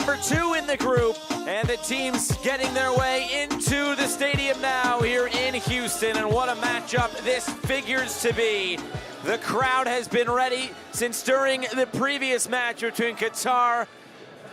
number 2 in the group, and the teams getting their way into the stadium now here in Houston, and what a matchup this figures to be. The crowd has been ready since during the previous match between Qatar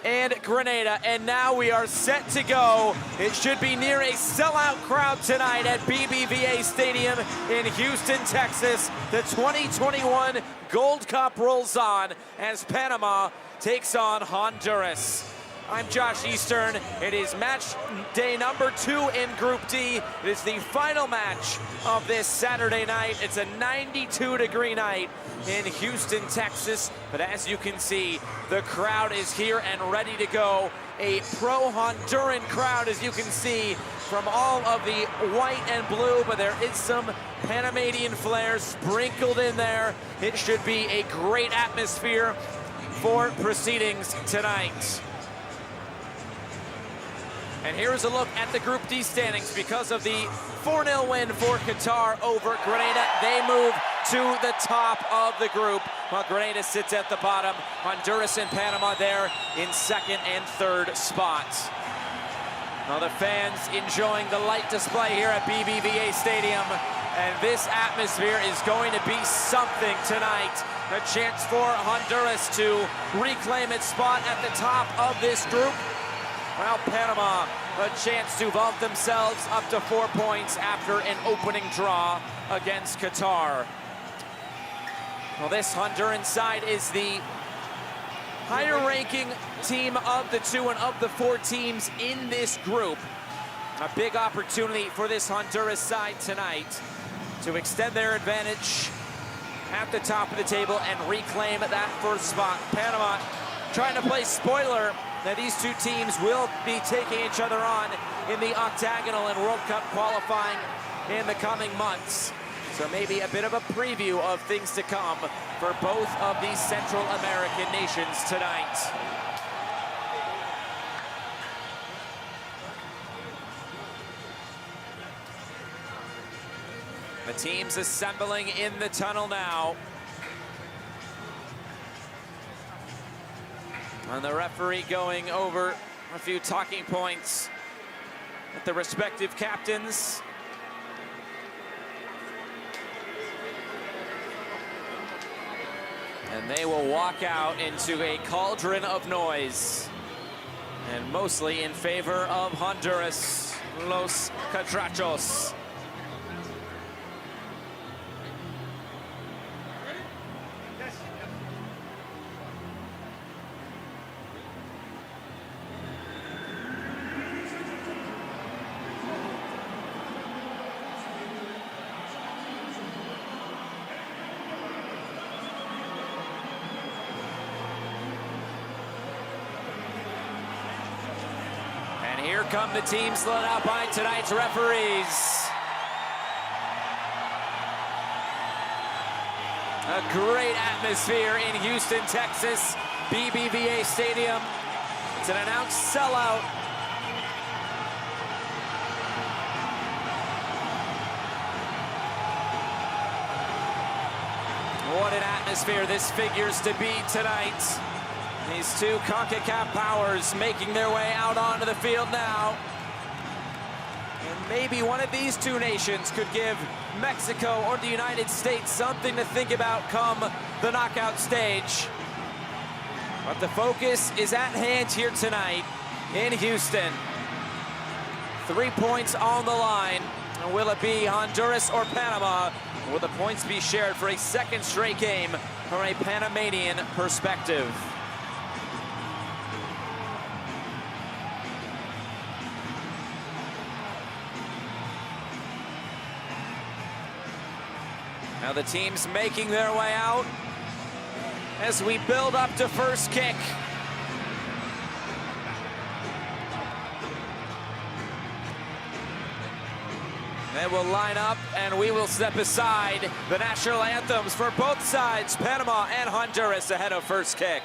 and Grenada, and now we are set to go. It should be near a sellout crowd tonight at BBVA Stadium in Houston, Texas. The 2021 Gold Cup rolls on as Panama takes on Honduras. I'm Josh Eastern. It is match day number 2 in Group D. It is the final match of this Saturday night. It's a 92-degree night in Houston, Texas. But as you can see, the crowd is here and ready to go. A pro-Honduran crowd, as you can see, from all of the white and blue, but there is some Panamanian flair sprinkled in there. It should be a great atmosphere for proceedings tonight. And here's a look at the Group D standings. Because of the 4-0 win for Qatar over Grenada, they move to the top of the group, while Grenada sits at the bottom. Honduras and Panama there in 2nd and 3rd spots. Now the fans enjoying the light display here at BBVA Stadium, and this atmosphere is going to be something tonight. A chance for Honduras to reclaim its spot at the top of this group. Well, Panama, a chance to vault themselves up to 4 points after an opening draw against Qatar. Well, this Honduran side is the higher-ranking team of the 2 and of the 4 teams in this group. A big opportunity for this Honduras side tonight to extend their advantage at the top of the table and reclaim that first spot. Panama trying to play spoiler. Now these 2 teams will be taking each other on in the octagonal and World Cup qualifying in the coming months. So maybe a bit of a preview of things to come for both of these Central American nations tonight. The teams assembling in the tunnel now. And the referee going over a few talking points with the respective captains. And they will walk out into a cauldron of noise. And mostly in favor of Honduras, Los Catrachos. Here come the teams led out by tonight's referees. A great atmosphere in Houston, Texas, BBVA Stadium. It's an announced sellout. What an atmosphere this figures to be tonight. These 2 Concacaf powers making their way out onto the field now. And maybe one of these 2 nations could give Mexico or the United States something to think about come the knockout stage. But the focus is at hand here tonight in Houston. 3 points on the line. And will it be Honduras or Panama? Or will the points be shared for a 2nd straight game from a Panamanian perspective? Now the teams making their way out as we build up to first kick. They will line up and we will step aside. The national anthems for both sides, Panama and Honduras, ahead of first kick.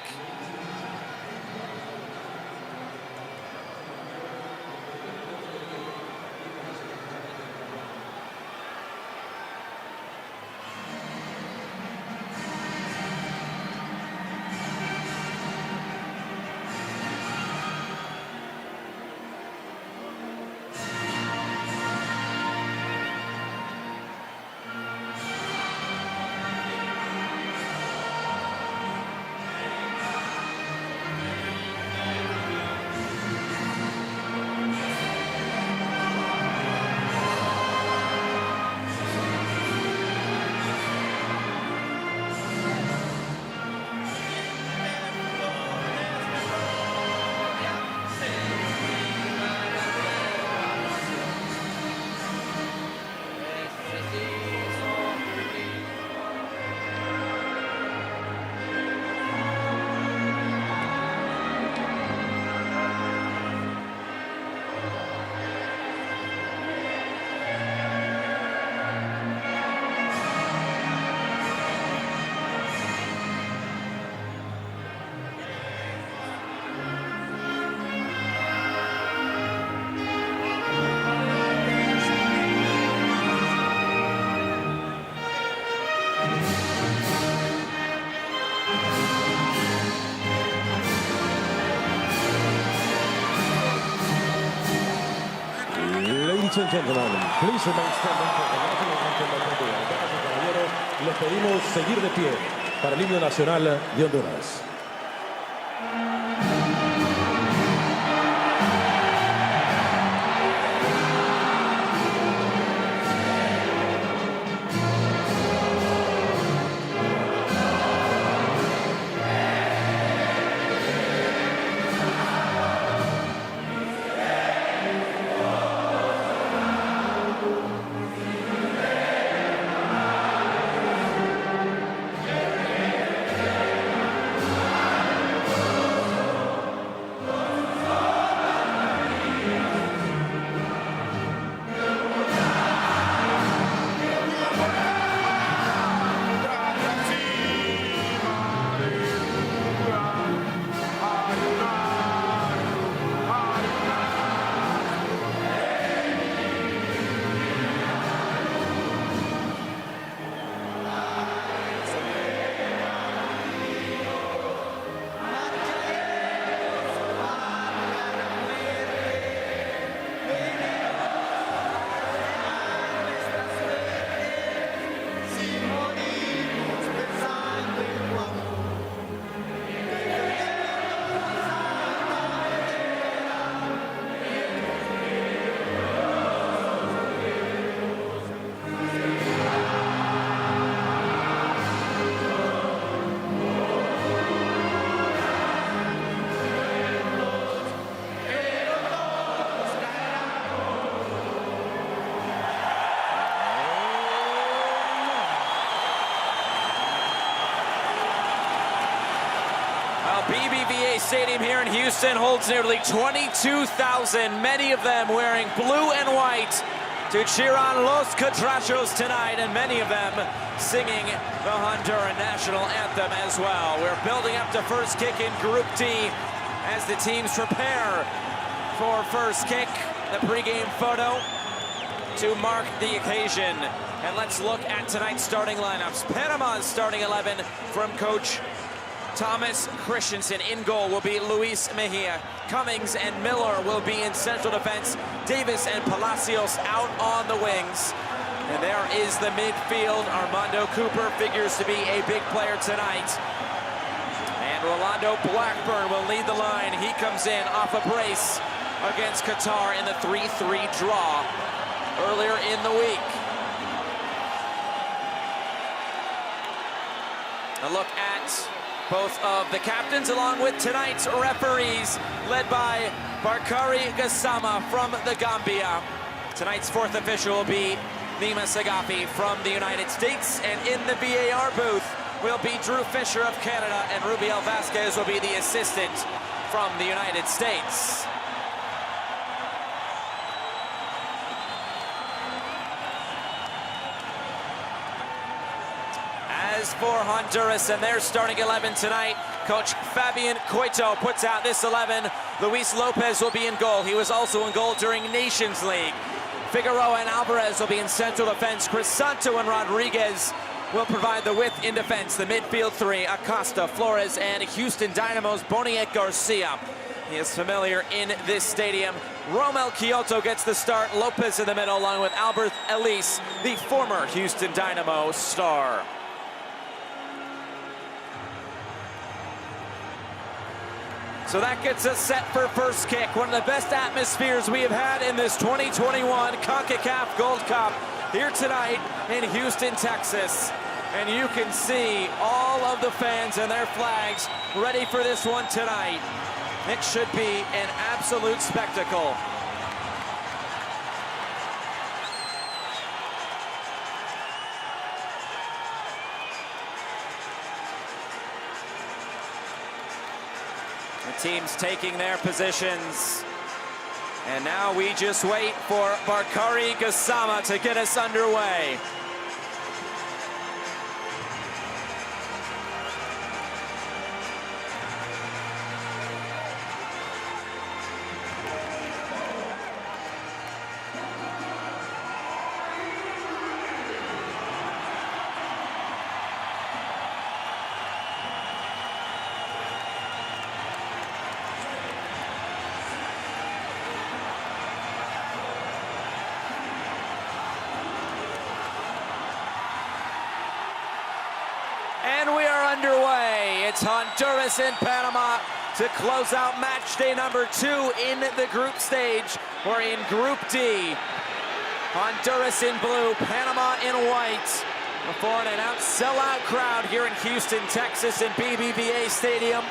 and gentlemen, please remain standing for the national anthem of Honduras. Damas y caballeros, les pedimos seguir de pie para el himno nacional de Honduras. BBVA Stadium here in Houston holds nearly 22,000, many of them wearing blue and white to cheer on Los Catrachos tonight, and many of them singing the Honduran national anthem as well. We're building up to first kick in Group D as the teams prepare for first kick. The pregame photo to mark the occasion. And let's look at tonight's starting lineups. Panama's starting 11 from coach Thomas Christensen. In goal will be Luis Mejia. Cummings and Miller will be in central defense. Davis and Palacios out on the wings. And there is the midfield. Armando Cooper figures to be a big player tonight. And Rolando Blackburn will lead the line. He comes in off a brace against Qatar in the 3-3 draw earlier in the week. A look at both of the captains along with tonight's referees, led by Barkari Gassama from the Gambia. Tonight's fourth official will be Nima Sagafi from the United States, and in the VAR booth will be Drew Fisher of Canada, and Rubiel Vasquez will be the assistant from the United States. As for Honduras and their starting 11 tonight, coach Fabian Coito puts out this 11. Luis Lopez will be in goal. He was also in goal during Nations League. Figueroa and Alvarez will be in central defense. Crisanto and Rodriguez will provide the width in defense. The midfield three, Acosta, Flores, and Houston Dynamo's Boniek Garcia. He is familiar in this stadium. Romel Kyoto gets the start. Lopez in the middle, along with Albert Elise, the former Houston Dynamo star. So that gets us set for first kick. One of the best atmospheres we have had in this 2021 Concacaf Gold Cup here tonight in Houston, Texas. And you can see all of the fans and their flags ready for this one tonight. It should be an absolute spectacle. The teams taking their positions. And now we just wait for Barkari Gassama to get us underway. It's Honduras and Panama to close out match day number 2 in the group stage. We're in Group D. Honduras in blue, Panama in white. Before an announced sellout crowd here in Houston, Texas in BBVA Stadium.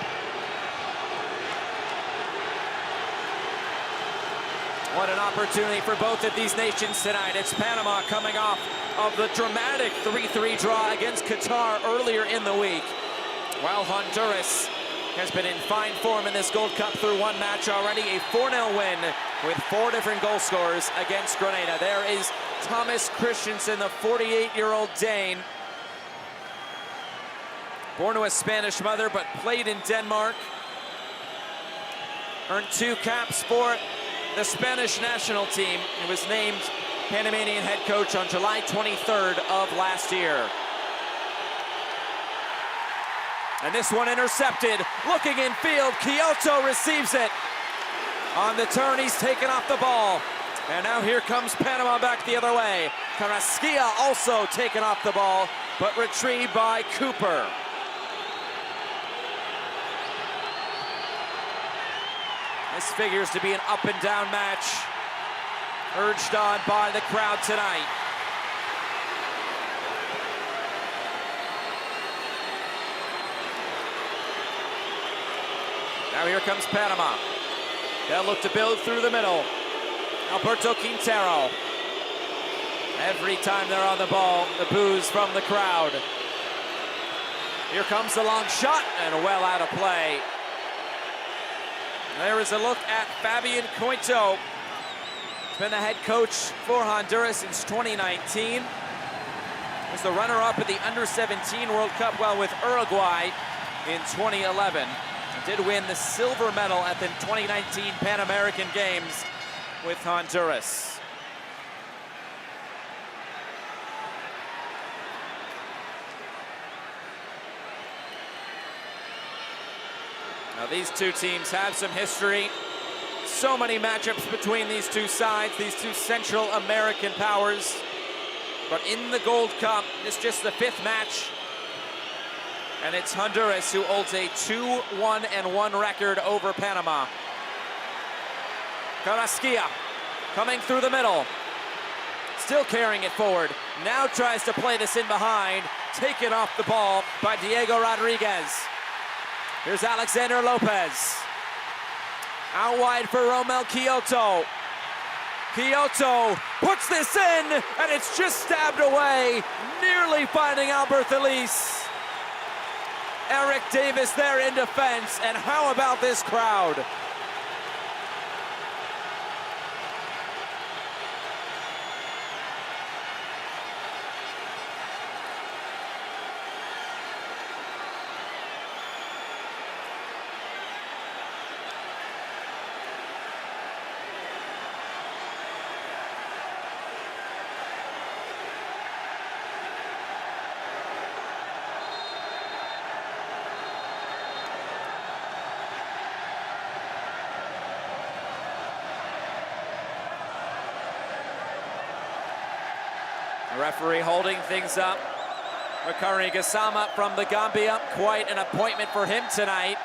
What an opportunity for both of these nations tonight. It's Panama coming off of the dramatic 3-3 draw against Qatar earlier in the week, while Honduras has been in fine form in this Gold Cup through one match already, a 4-0 win with 4 different goal scorers against Grenada. There is Thomas Christensen, the 48-year-old Dane, born to a Spanish mother but played in Denmark, earned 2 caps for the Spanish national team. He was named Panamanian head coach on July 23rd of last year. And this one intercepted, looking in field, Kyoto receives it. On the turn, he's taken off the ball. And now here comes Panama back the other way. Carrasquilla also taken off the ball, but retrieved by Cooper. This figures to be an up and down match, urged on by the crowd tonight. Now here comes Panama. They'll look to build through the middle. Alberto Quintero. Every time they're on the ball, the boos from the crowd. Here comes the long shot, and well out of play. There is a look at Fabian Coito. He's been the head coach for Honduras since 2019. Was the runner-up at the Under-17 World Cup while with Uruguay in 2011. Did win the silver medal at the 2019 Pan American Games with Honduras. Now these two teams have some history. So many matchups between these two sides, these two Central American powers. But in the Gold Cup, it's just the 5th match. And it's Honduras who holds a 2-1-1 record over Panama. Carrasquilla coming through the middle. Still carrying it forward. Now tries to play this in behind. Taken off the ball by Diego Rodriguez. Here's Alexander Lopez. Out wide for Romel Kyoto. Kyoto puts this in, and it's just stabbed away, nearly finding Albert Elise. Eric Davis there in defense, and how about this crowd? The referee holding things up. Bakary Gassama from the Gambia, quite an appointment for him tonight.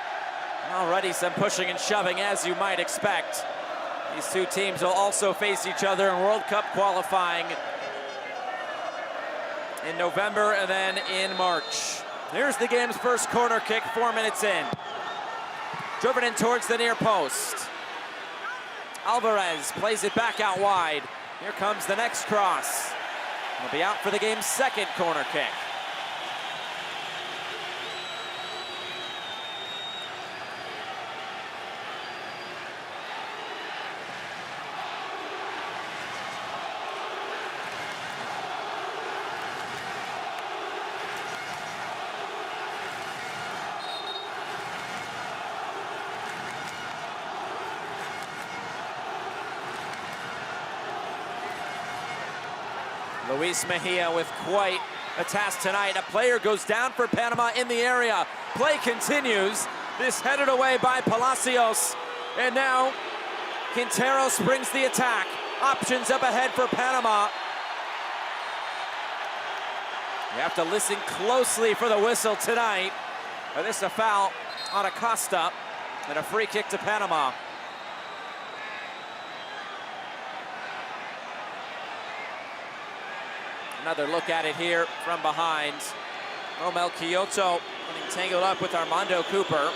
Already some pushing and shoving, as you might expect. These two teams will also face each other in World Cup qualifying in November and then in March. Here's the game's first corner kick, 4 minutes in. Driven in towards the near post. Alvarez plays it back out wide. Here comes the next cross. He'll be out for the game's second corner kick. Luis Mejia with quite a task tonight. A player goes down for Panama in the area. Play continues. This headed away by Palacios. And now Quintero springs the attack. Options up ahead for Panama. You have to listen closely for the whistle tonight. And this is a foul on Acosta and a free kick to Panama. Another look at it here from behind. Romel Kyoto getting tangled up with Armando Cooper.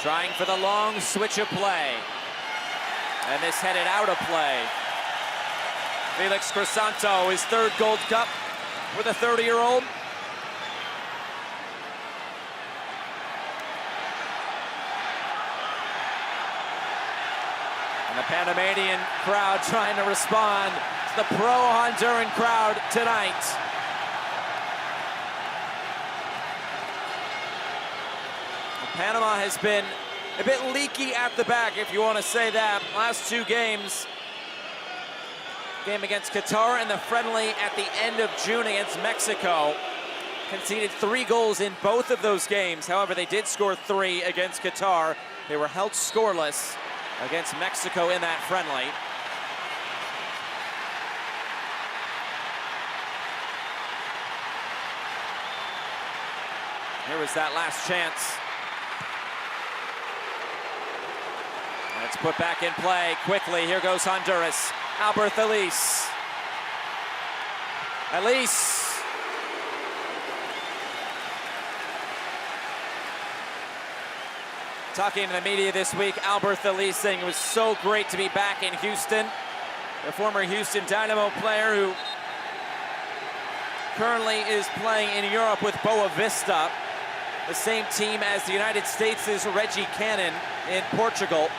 Trying for the long switch of play. And this headed out of play. Felix Crisanto, his third Gold Cup with a 30-year-old. And the Panamanian crowd trying to respond to the pro-Honduran crowd tonight. Panama has been a bit leaky at the back, if you want to say that. Last two games, game against Qatar and the friendly at the end of June against Mexico, conceded 3 goals in both of those games. However, they did score 3 against Qatar. They were held scoreless against Mexico in that friendly. Here was that last chance. It's put back in play quickly. Here goes Honduras. Alvarez Elise. Elise. Talking to the media this week, Alvarez Elise saying it was so great to be back in Houston. The former Houston Dynamo player who currently is playing in Europe with Boa Vista, the same team as the United States' Reggie Cannon in Portugal.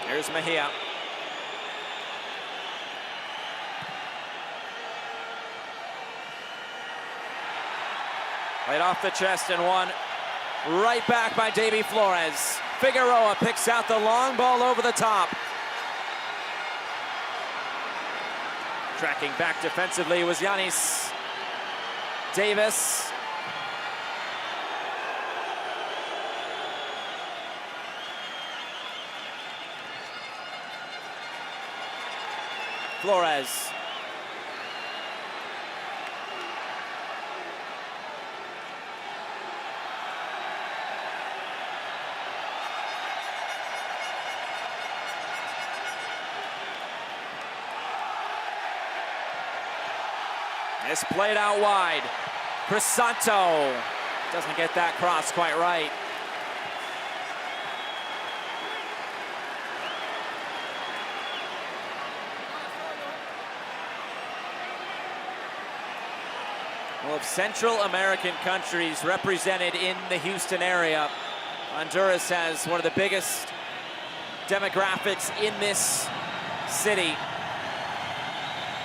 Here's Mejia. Right off the chest and one right back by Davy Flores. Figueroa picks out the long ball over the top. Tracking back defensively was Yanis Davis. Flores. This played out wide. Crisanto doesn't get that cross quite right. Well, of Central American countries represented in the Houston area, Honduras has one of the biggest demographics in this city.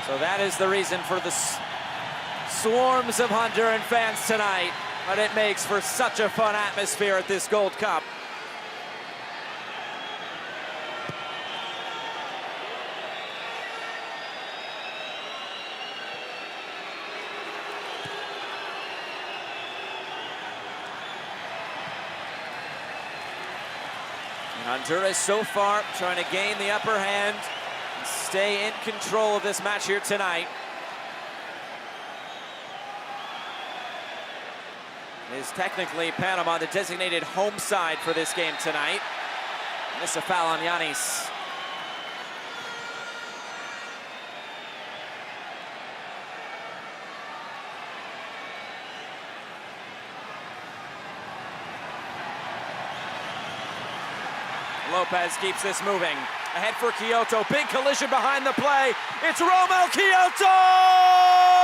So that is the reason for the swarms of Honduran fans tonight, but it makes for such a fun atmosphere at this Gold Cup. Honduras so far trying to gain the upper hand and stay in control of this match here tonight. It is technically Panama the designated home side for this game tonight. And this is a foul on Yanis. Lopez keeps this moving. Ahead for Kyoto. Big collision behind the play. It's Romel Kyoto!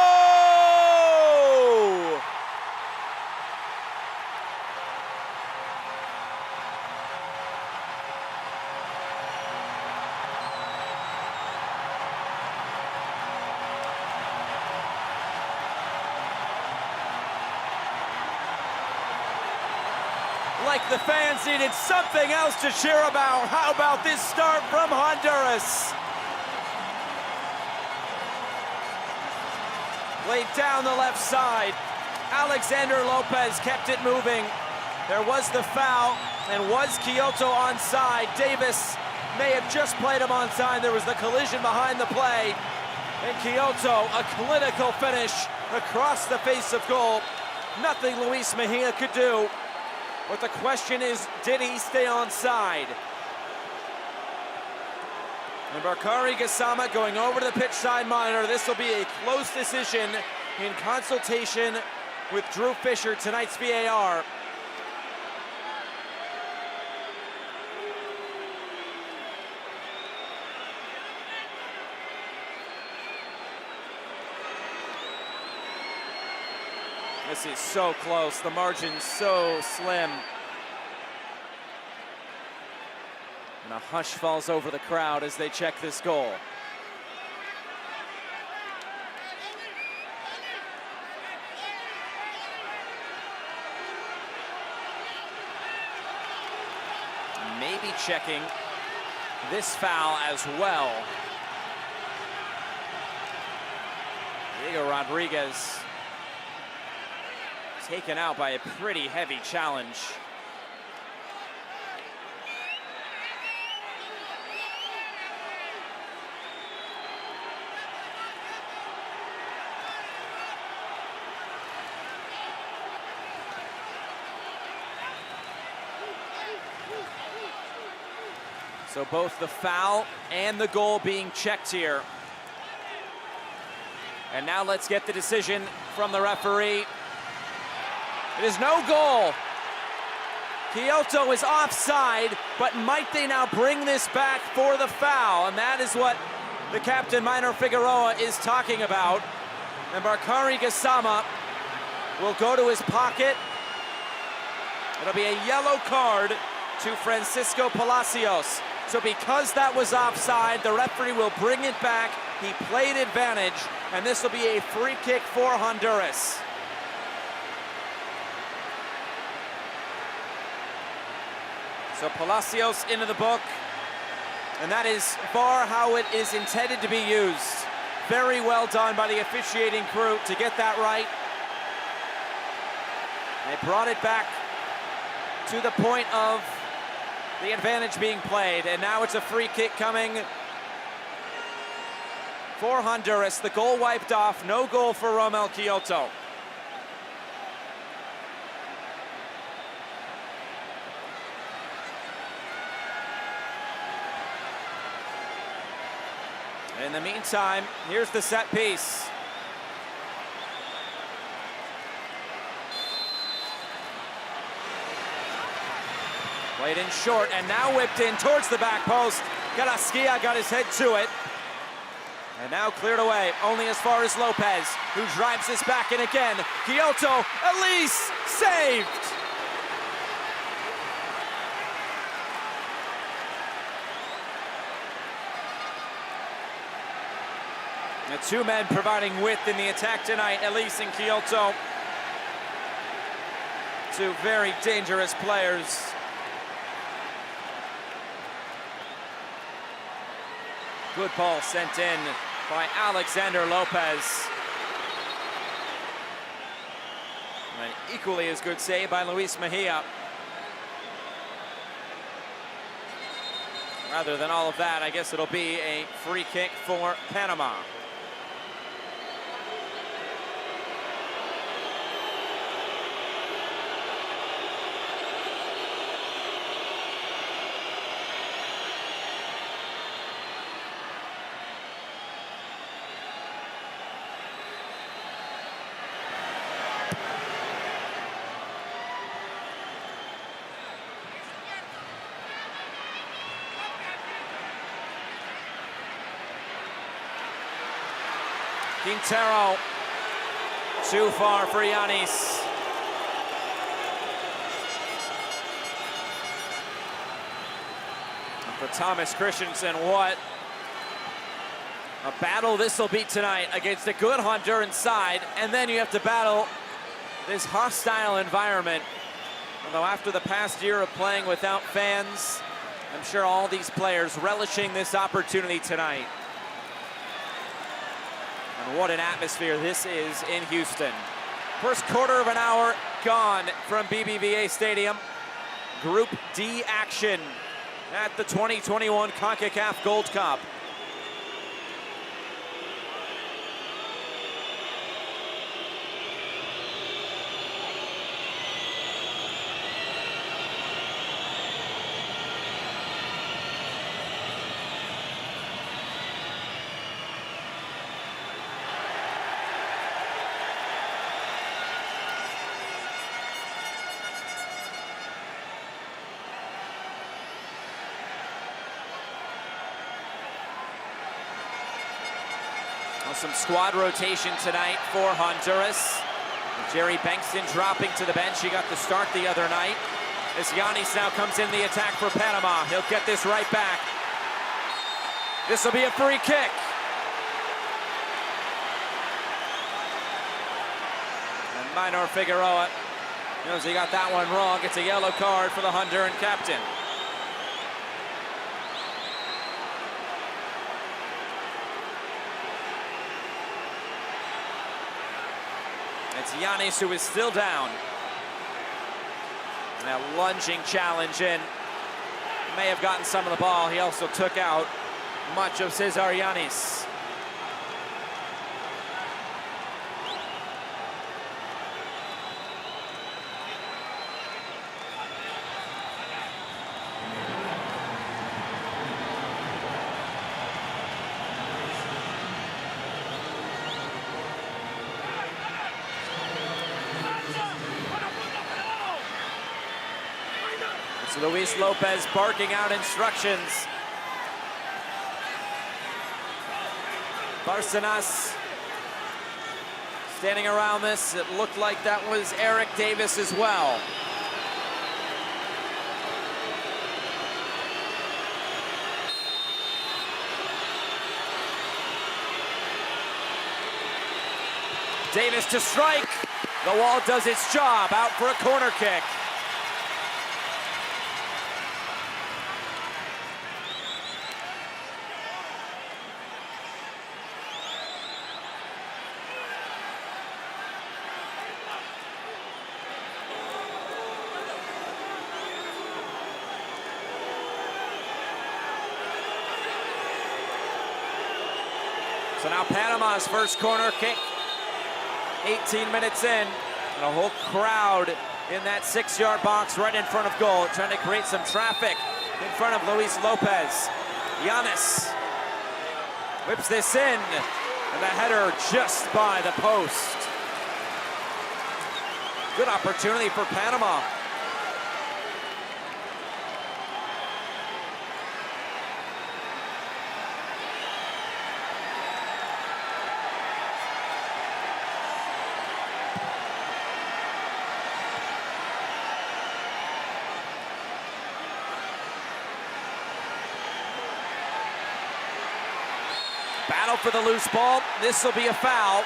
like the fans needed something else to cheer about. How about this start from Honduras? Played down the left side. Alexander Lopez kept it moving. There was the foul, and was Kyoto onside? Davis may have just played him onside. There was the collision behind the play. And Kyoto, a clinical finish across the face of goal. Nothing Luis Mejia could do. But the question is, did he stay onside? And Bakary Gassama going over to the pitch side monitor. This will be a close decision in consultation with Drew Fisher, tonight's VAR. This is so close, the margin's so slim. And a hush falls over the crowd as they check this goal. Maybe checking this foul as well. Diego Rodriguez taken out by a pretty heavy challenge. So both the foul and the goal being checked here. And now let's get the decision from the referee. It is no goal. Kyoto is offside, but might they now bring this back for the foul? And that is what the captain, Minor Figueroa, is talking about. And Bakary Gassama will go to his pocket. It'll be a yellow card to Francisco Palacios. So because that was offside, the referee will bring it back. He played advantage, and this will be a free kick for Honduras. So Palacios into the book, and that is far how it is intended to be used. Very well done by the officiating crew to get that right. They brought it back to the point of the advantage being played, and now it's a free kick coming for Honduras. The goal wiped off, no goal for Romel Kyoto. In the meantime, here's the set piece. Played in short and now whipped in towards the back post. Garaskia got his head to it. And now cleared away, only as far as Lopez, who drives this back in again. Kyoto, Elise, saved! The two men providing width in the attack tonight, Elise and Kyoto. Two very dangerous players. Good ball sent in by Alexander Lopez. An equally as good save by Luis Mejia. Rather than all of that, I guess it'll be a free kick for Panama. Quintero, too far for Yanis. And for Thomas Christensen, what a battle this will be tonight against a good Honduran side, and then you have to battle this hostile environment Although after the past year of playing without fans, I'm sure all these players relishing this opportunity tonight. And what an atmosphere this is in Houston. First quarter of an hour gone from BBVA Stadium. Group D action at the 2021 Concacaf Gold Cup. Some squad rotation tonight for Honduras. Jerry Bankston dropping to the bench. He got the start the other night. As Yanis now comes in the attack for Panama. He'll get this right back. This will be a free kick. And Minor Figueroa knows he got that one wrong. It's a yellow card for the Honduran captain. It's Yanis who is still down. And that lunging challenge in. May have gotten some of the ball. He also took out much of Cesar Yanis. Luis Lopez barking out instructions. Barcenas standing around this. It looked like that was Eric Davis as well. Davis to strike. The wall does its job, out for a corner kick. So now Panama's first corner kick, 18 minutes in, and a whole crowd in that 6-yard box right in front of goal, trying to create some traffic in front of Luis Lopez. Yanis whips this in, and the header just by the post. Good opportunity for Panama. Battle for the loose ball. This will be a foul.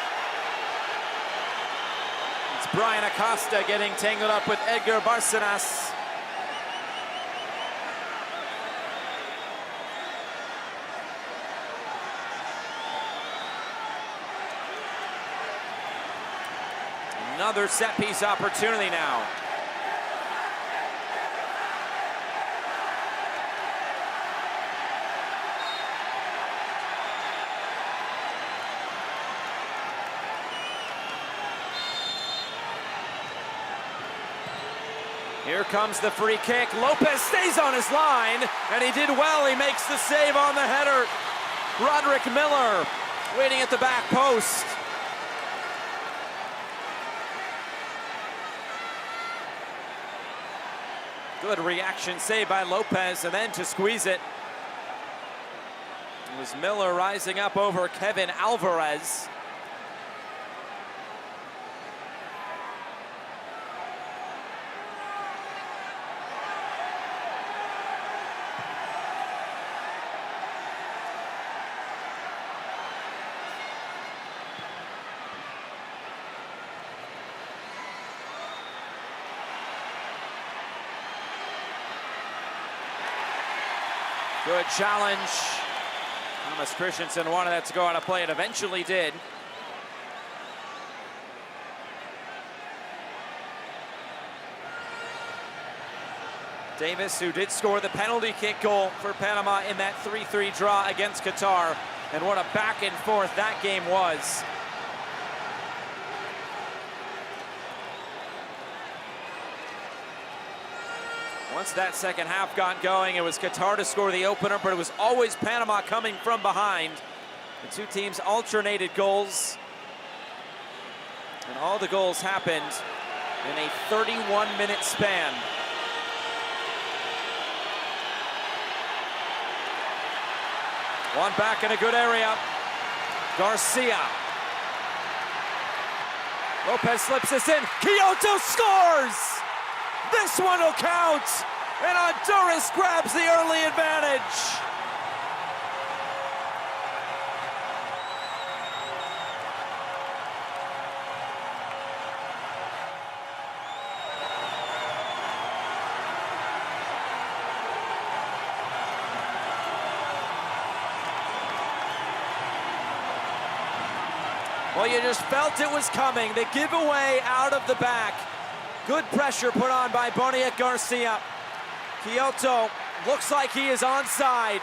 It's Brian Acosta getting tangled up with Edgar Barcenas. Another set piece opportunity now. Here comes the free kick. Lopez stays on his line, and he did well. He makes the save on the header. Roderick Miller waiting at the back post. Good reaction save by Lopez, and then to squeeze it. It was Miller rising up over Kevin Alvarez. Good challenge. Thomas Christensen wanted that to go out of play. It eventually did. Davis, who did score the penalty kick goal for Panama in that 3-3 draw against Qatar. And what a back and forth that game was. Once that second half got going, it was Qatar to score the opener, but it was always Panama coming from behind. The two teams alternated goals. And all the goals happened in a 31-minute span. One back in a good area. Garcia. Lopez slips this in. Quioto scores! This one will count! And Honduras grabs the early advantage. Well, you just felt it was coming. The giveaway out of the back. Good pressure put on by Boniek Garcia. Quioto looks like he is onside.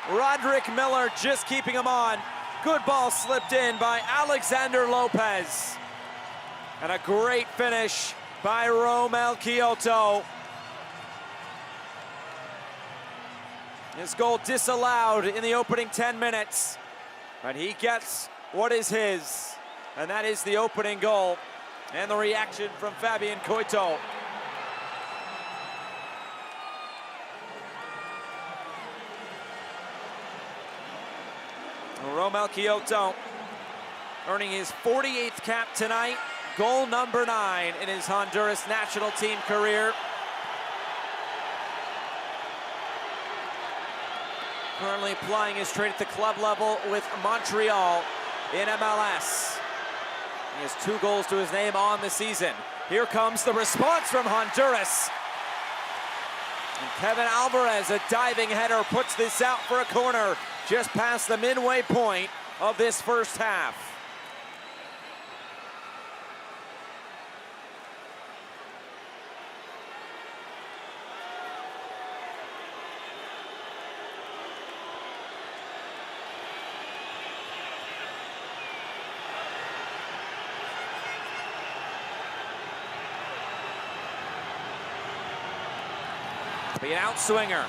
Roderick Miller just keeping him on. Good ball slipped in by Alexander Lopez. And a great finish by Romel Quioto. His goal disallowed in the opening 10 minutes. But he gets what is his, and that is the opening goal. And the reaction from Fabian Coito. Romel Quioto earning his 48th cap tonight, goal number 9 in his Honduras national team career. Currently plying his trade at the club level with Montreal in MLS. He has 2 goals to his name on the season. Here comes the response from Honduras. And Kevin Alvarez, a diving header, puts this out for a corner just past the midway point of this first half. Be an outswinger.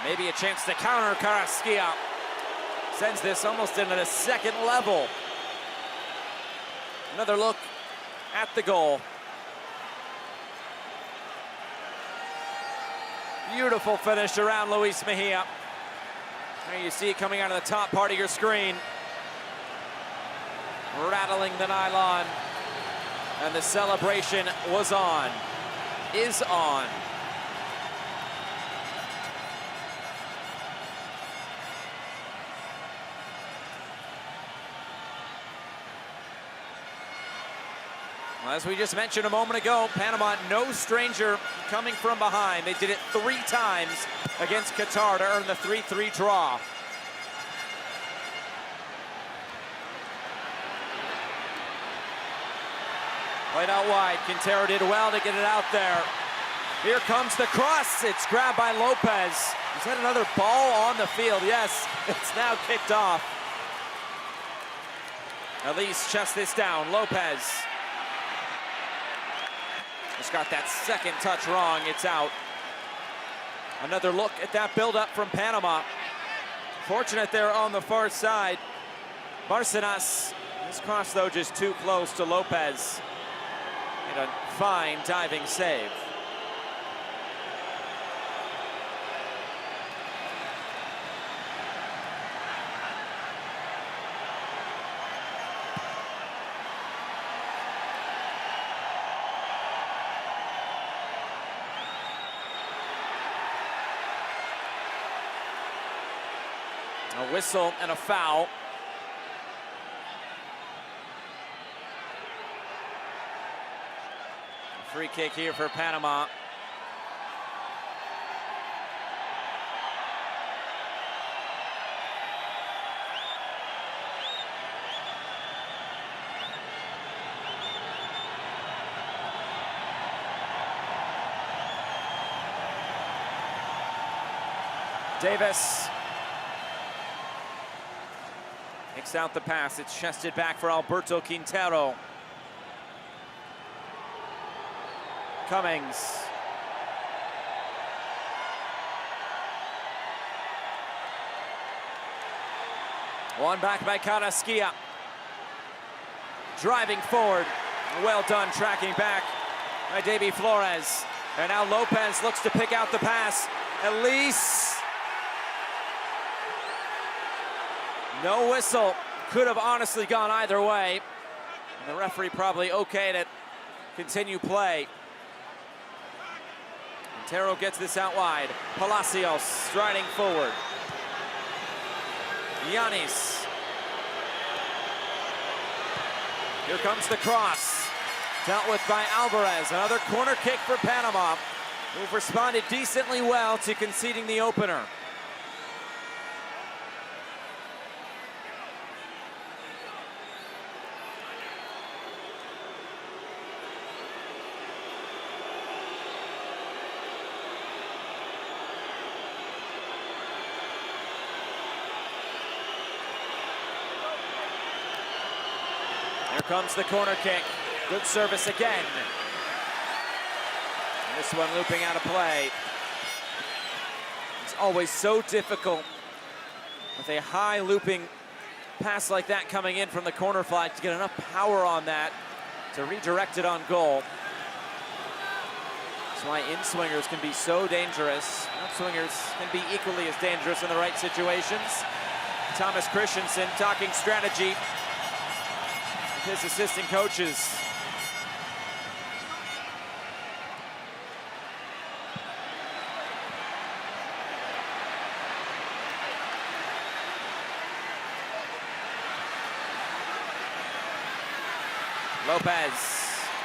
Maybe a chance to counter. Carrasquilla sends this almost into the second level. Another look at the goal. Beautiful finish around Luis Mejia. There you see it coming out of the top part of your screen. Rattling the nylon. And the celebration was on, is on. Well, as we just mentioned a moment ago, Panama no stranger coming from behind. They did it 3 times against Qatar to earn the 3-3 draw. Played out wide. Quintero did well to get it out there. Here comes the cross. It's grabbed by Lopez. Is that another ball on the field? Yes, it's now kicked off. Elise chests this down. Lopez. Just got that second touch wrong. It's out. Another look at that build-up from Panama. Fortunate there on the far side. Barcenas. This cross, though, just too close to Lopez. And a fine diving save. A whistle and a foul. Free kick here for Panama. Davis kicks out the pass. It's chested back for Alberto Quintero. Cummings. One back by Carrasquilla. Driving forward. Well done tracking back by Davy Flores. And now Lopez looks to pick out the pass. Elise. No whistle. Could have honestly gone either way. And the referee probably okayed it. Continue play. Quintero gets this out wide. Palacios striding forward. Yanis. Here comes the cross. Dealt with by Alvarez. Another corner kick for Panama, who've responded decently well to conceding the opener. Here comes the corner kick. Good service again. And this one looping out of play. It's always so difficult with a high looping pass like that coming in from the corner flag to get enough power on that to redirect it on goal. That's why in-swingers can be so dangerous. Out-swingers can be equally as dangerous in the right situations. Thomas Christensen talking strategy with his assistant coaches. Lopez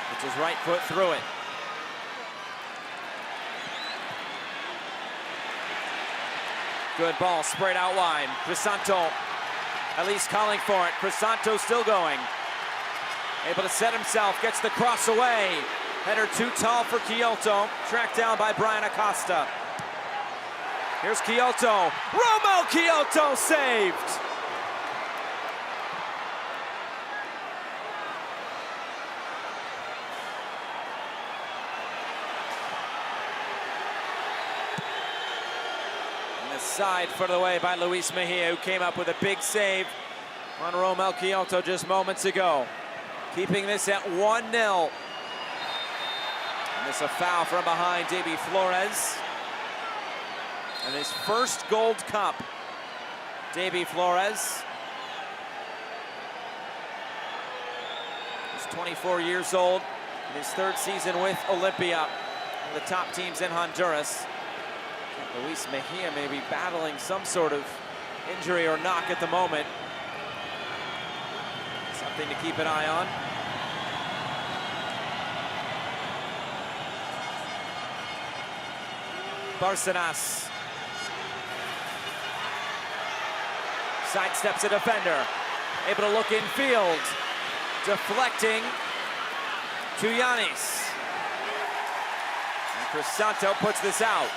puts his right foot through it. Good ball sprayed out wide. Crisanto at least calling for it. Crisanto still going. Able to set himself, gets the cross away. Header too tall for Quioto. Tracked down by Brian Acosta. Here's Quioto. Romo Quioto saved. Side foot away by Luis Mejia, who came up with a big save on Romel Quioto just moments ago. Keeping this at 1-0. And this a foul from behind Davy Flores. And his first Gold Cup, Davy Flores. He's 24 years old in his third season with Olimpia, one of the top teams in Honduras. Luis Mejia may be battling some sort of injury or knock at the moment. Something to keep an eye on. Barcenas. Sidesteps a defender. Able to look infield. Deflecting to Yanis. And Crisanto puts this out.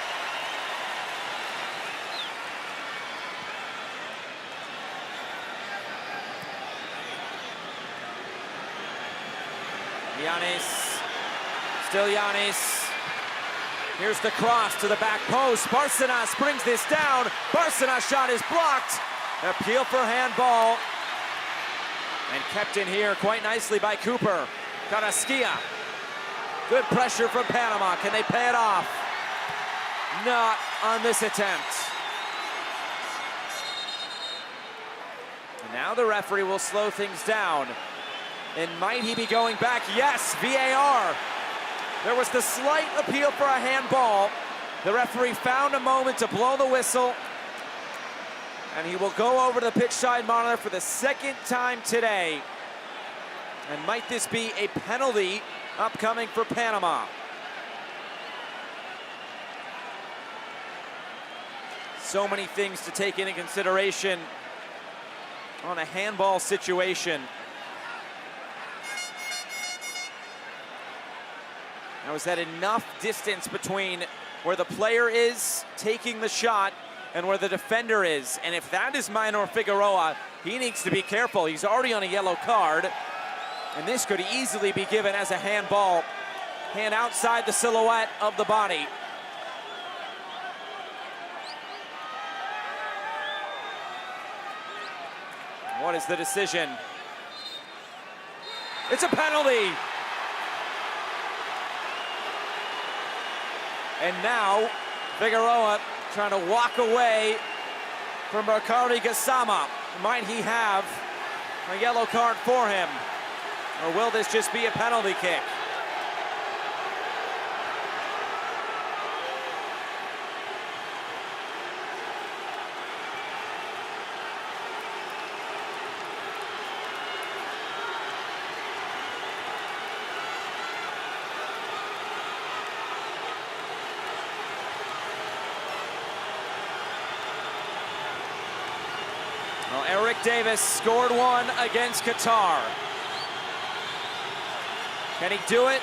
Yanis, still Yanis. Here's the cross to the back post. Barcenas brings this down. Barcenas' shot is blocked. An appeal for handball. And kept in here quite nicely by Cooper. Carrasquilla. Good pressure from Panama. Can they pay it off? Not on this attempt. And now the referee will slow things down. And might he be going back? Yes, VAR. There was the slight appeal for a handball. The referee found a moment to blow the whistle. And he will go over to the pitch side monitor for the second time today. And might this be a penalty upcoming for Panama. So many things to take into consideration on a handball situation. Now, is that enough distance between where the player is taking the shot and where the defender is? And if that is Minor Figueroa, he needs to be careful. He's already on a yellow card, and this could easily be given as a handball. Hand outside the silhouette of the body. What is the decision? It's a penalty. And now, Figueroa trying to walk away from Bacardi Gassama. Might he have a yellow card for him? Or will this just be a penalty kick? Well, Eric Davis scored one against Qatar. Can he do it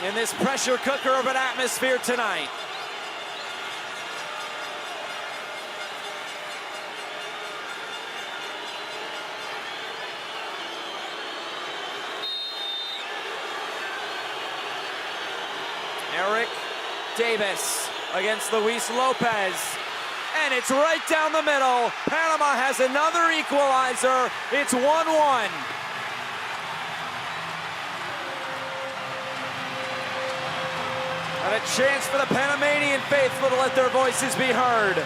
in this pressure cooker of an atmosphere tonight? Eric Davis against Luis Lopez. And it's right down the middle. Panama has another equalizer. It's 1-1. And a chance for the Panamanian faithful to let their voices be heard.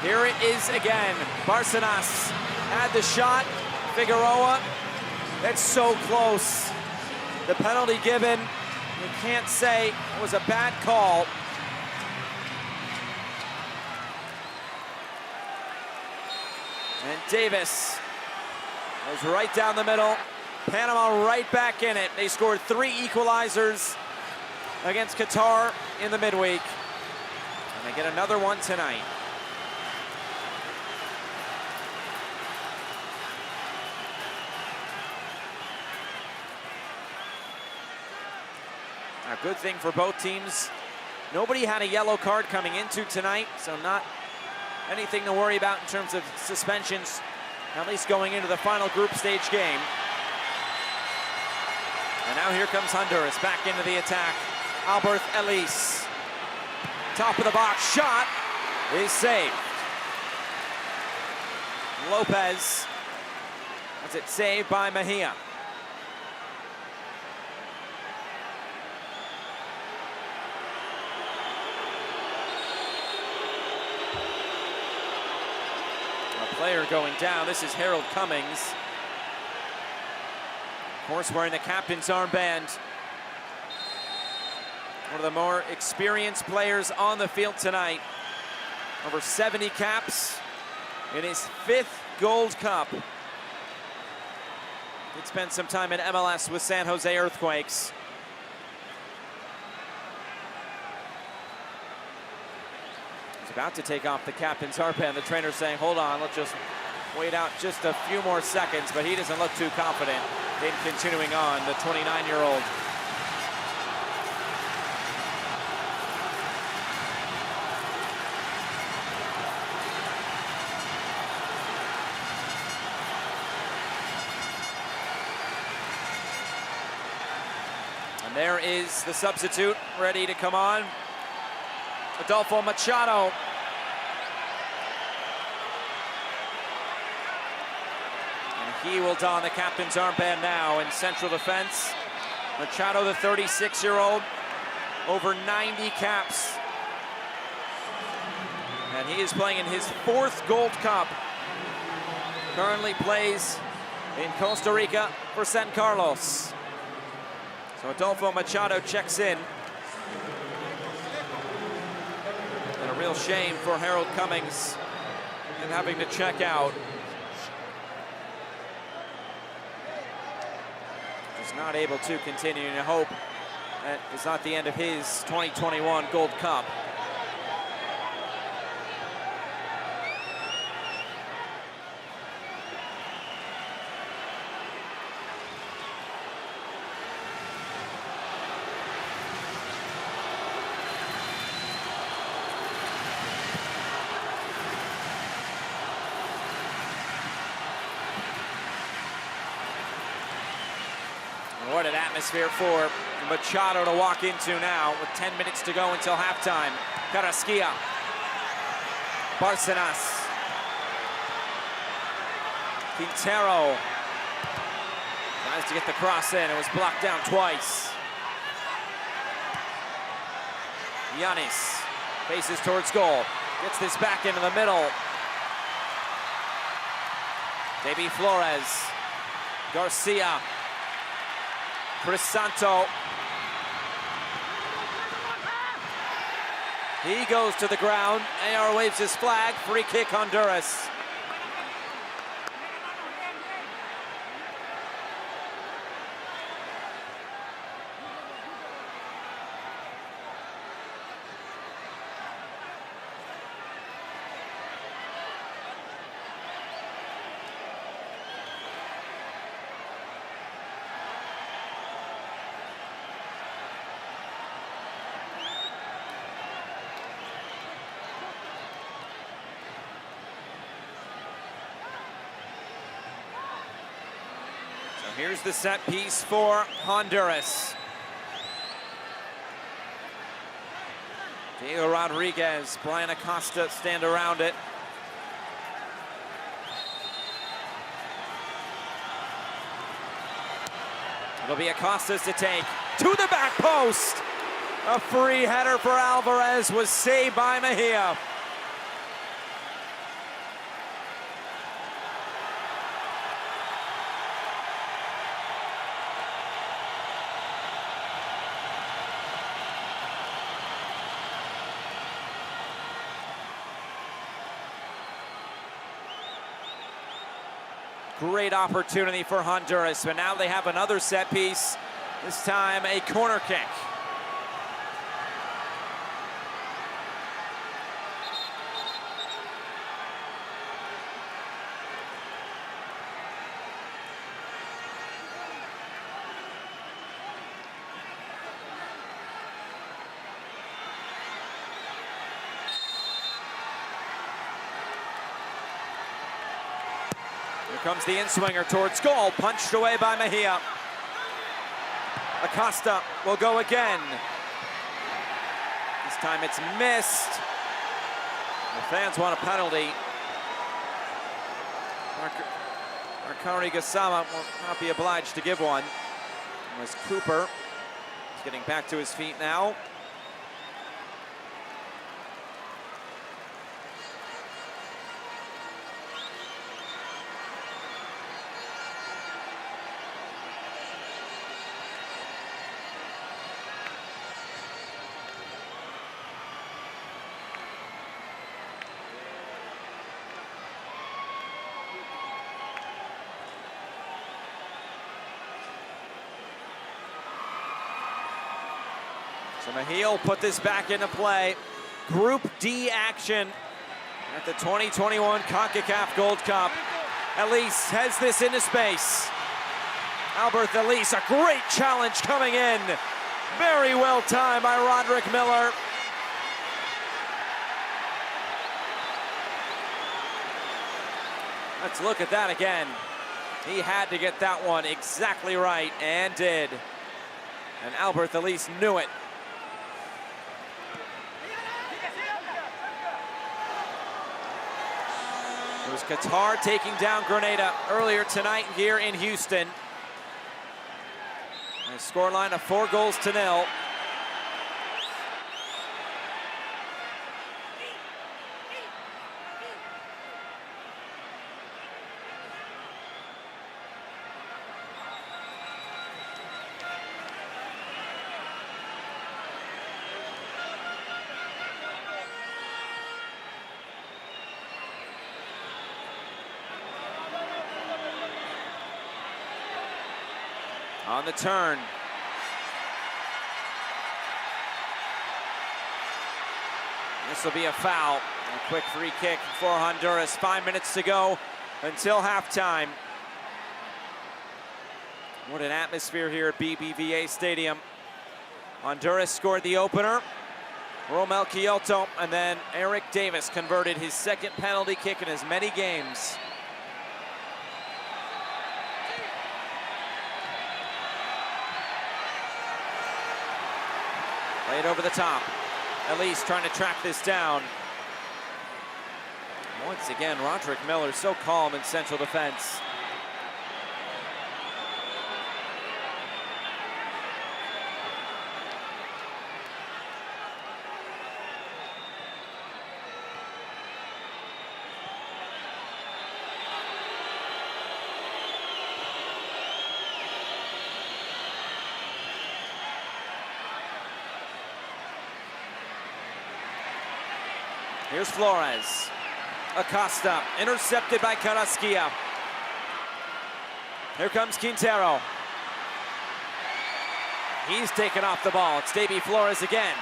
Here it is again. Barcenas had the shot. Figueroa, that's so close. The penalty given, you can't say it was a bad call. And Davis was right down the middle. Panama right back in it. They scored 3 equalizers against Qatar in the midweek. And they get another one tonight. A good thing for both teams. Nobody had a yellow card coming into tonight, so not anything to worry about in terms of suspensions, at least going into the final group stage game. And now here comes Honduras back into the attack. Alvarez Elise. Top of the box shot is saved. Lopez has it saved by Mejia. Player going down. This is Harold Cummings. Of course, wearing the captain's armband. One of the more experienced players on the field tonight. Over 70 caps in his 5th Gold Cup. He'd spent some time in MLS with San Jose Earthquakes. About to take off the captain's armband. The trainer's saying, hold on, let's just wait out just a few more seconds, but he doesn't look too confident in continuing on, the 29-year-old. And there is the substitute ready to come on. Adolfo Machado. And he will don the captain's armband now in central defense. Machado, the 36-year-old, over 90 caps. And he is playing in his 4th Gold Cup. Currently plays in Costa Rica for San Carlos. So Adolfo Machado checks in. real shame for Harold Cummings and having to check out. Just not able to continue, and I hope that is not the end of his 2021 Gold Cup. What an atmosphere for Machado to walk into now with 10 minutes to go until halftime. Carrasquilla. Bárcenas. Quintero tries to get the cross in. It was blocked down twice. Yanis faces towards goal. Gets this back into the middle. Davy Flores. Garcia. Crisanto. He goes to the ground. AR waves his flag. Free kick, Honduras. Here's the set piece for Honduras. Diego Rodriguez, Brian Acosta stand around it. It'll be Acosta's to take. To the back post! A free header for Alvarez was saved by Mejia. Great opportunity for Honduras, but now they have another set piece, this time a corner kick. Here comes the in-swinger towards goal, punched away by Mejia. Acosta will go again. This time it's missed. The fans want a penalty. Marcari Gasama will not be obliged to give one. As Cooper is getting back to his feet now. So Mejia will put this back into play. Group D action at the 2021 Concacaf Gold Cup. Elise heads this into space. Albert Elise, a great challenge coming in. Very well timed by Roderick Miller. Let's look at that again. He had to get that one exactly right, and did. And Albert Elise knew it. It was Qatar taking down Grenada earlier tonight here in Houston. A scoreline of 4-0. on the turn. This will be a foul. A quick free kick for Honduras. 5 minutes to go until halftime. What an atmosphere here at BBVA Stadium. Honduras scored the opener. Romel Kyoto, and then Eric Davis converted his second penalty kick in as many games. Played over the top. Elise trying to track this down. Once again, Roderick Miller so calm in central defense. Here's Flores. Acosta, intercepted by Carrasquilla. Here comes Quintero. He's taken off the ball. It's Davy Flores again.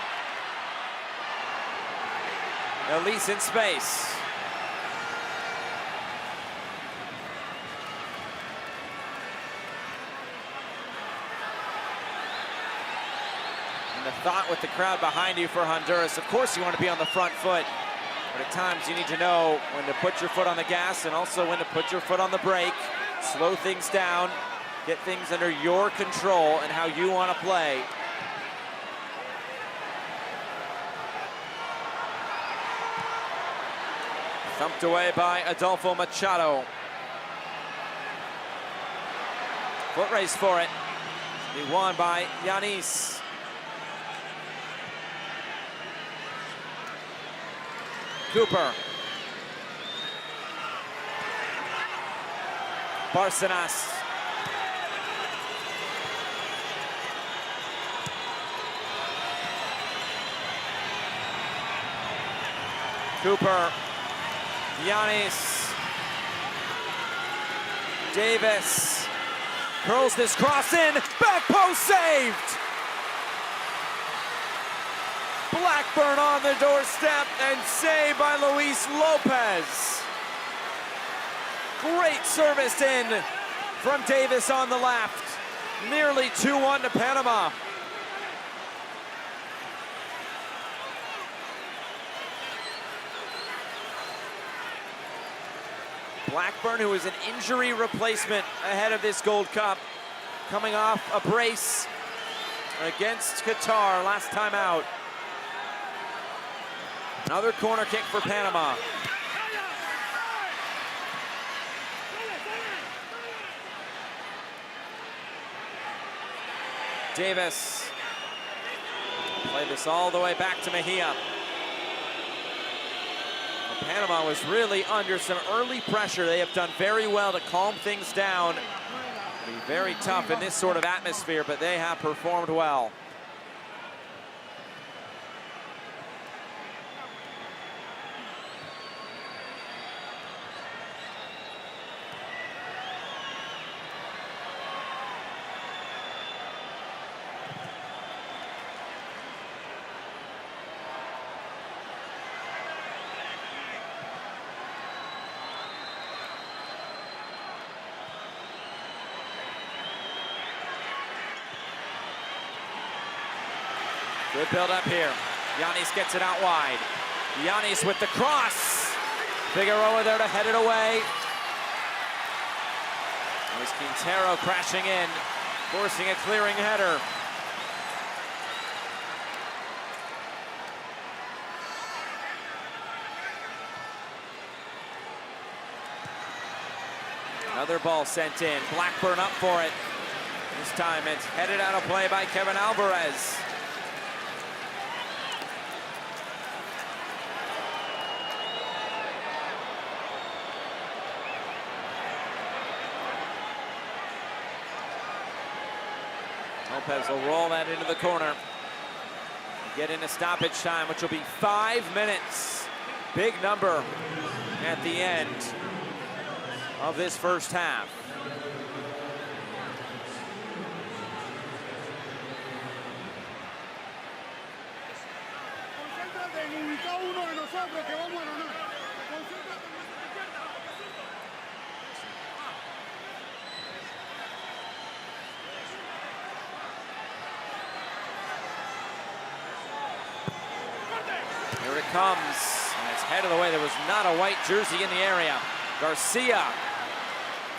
Elise in space. And the thought with the crowd behind you for Honduras, of course you want to be on the front foot. But at times you need to know when to put your foot on the gas and also when to put your foot on the brake, slow things down, get things under your control and how you want to play. Thumped away by Adolfo Machado. Foot race for it. Be won by Yanis. Cooper. Barcenas. Cooper. Yanis. Davis. Curls this cross in. Back post saved. Blackburn on the doorstep and saved by Luis Lopez. Great service in from Davis on the left. Nearly 2-1 to Panama. Blackburn, who is an injury replacement ahead of this Gold Cup, coming off a brace against Qatar last time out. Another corner kick for Panama. Davis. Play this all the way back to Mejia. Panama was really under some early pressure. They have done very well to calm things down. It'll be very tough in this sort of atmosphere, but they have performed well. Good build up here. Yanis gets it out wide. Yanis with the cross. Figueroa there to head it away. There's Quintero crashing in, forcing a clearing header. Another ball sent in. Blackburn up for it. This time it's headed out of play by Kevin Alvarez. Lopez will roll that into the corner. Get into stoppage time, which will be 5 minutes. Big number at the end of this first half. Here it comes, and it's headed away. There was not a white jersey in the area. Garcia,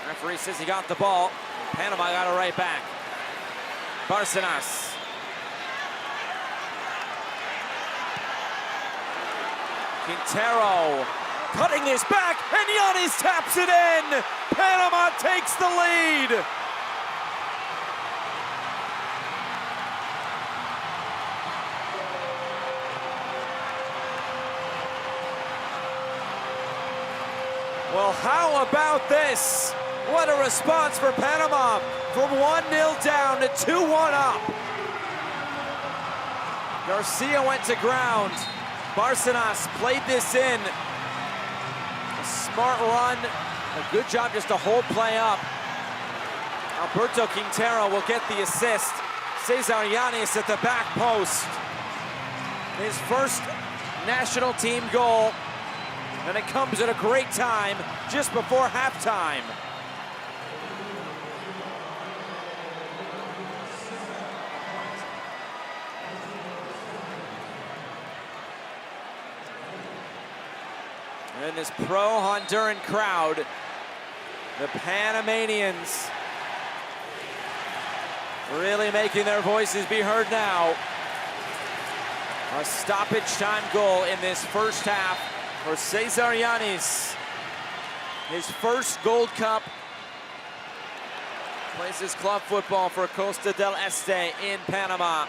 referee says he got the ball. Panama got it right back. Barcenas. Quintero cutting this back, and Yanis taps it in. Panama takes the lead. Well, how about this? What a response for Panama from 1-0 down to 2-1 up. Garcia went to ground. Barcenas played this in. A smart run, a good job just to hold play up. Alberto Quintero will get the assist. Cesar Yanis at the back post. His first national team goal. And it comes at a great time, just before halftime. And this pro-Honduran crowd, the Panamanians, really making their voices be heard now. A stoppage time goal in this first half for Cesar Yanis. His first Gold Cup. Plays his club football for Costa del Este in Panama.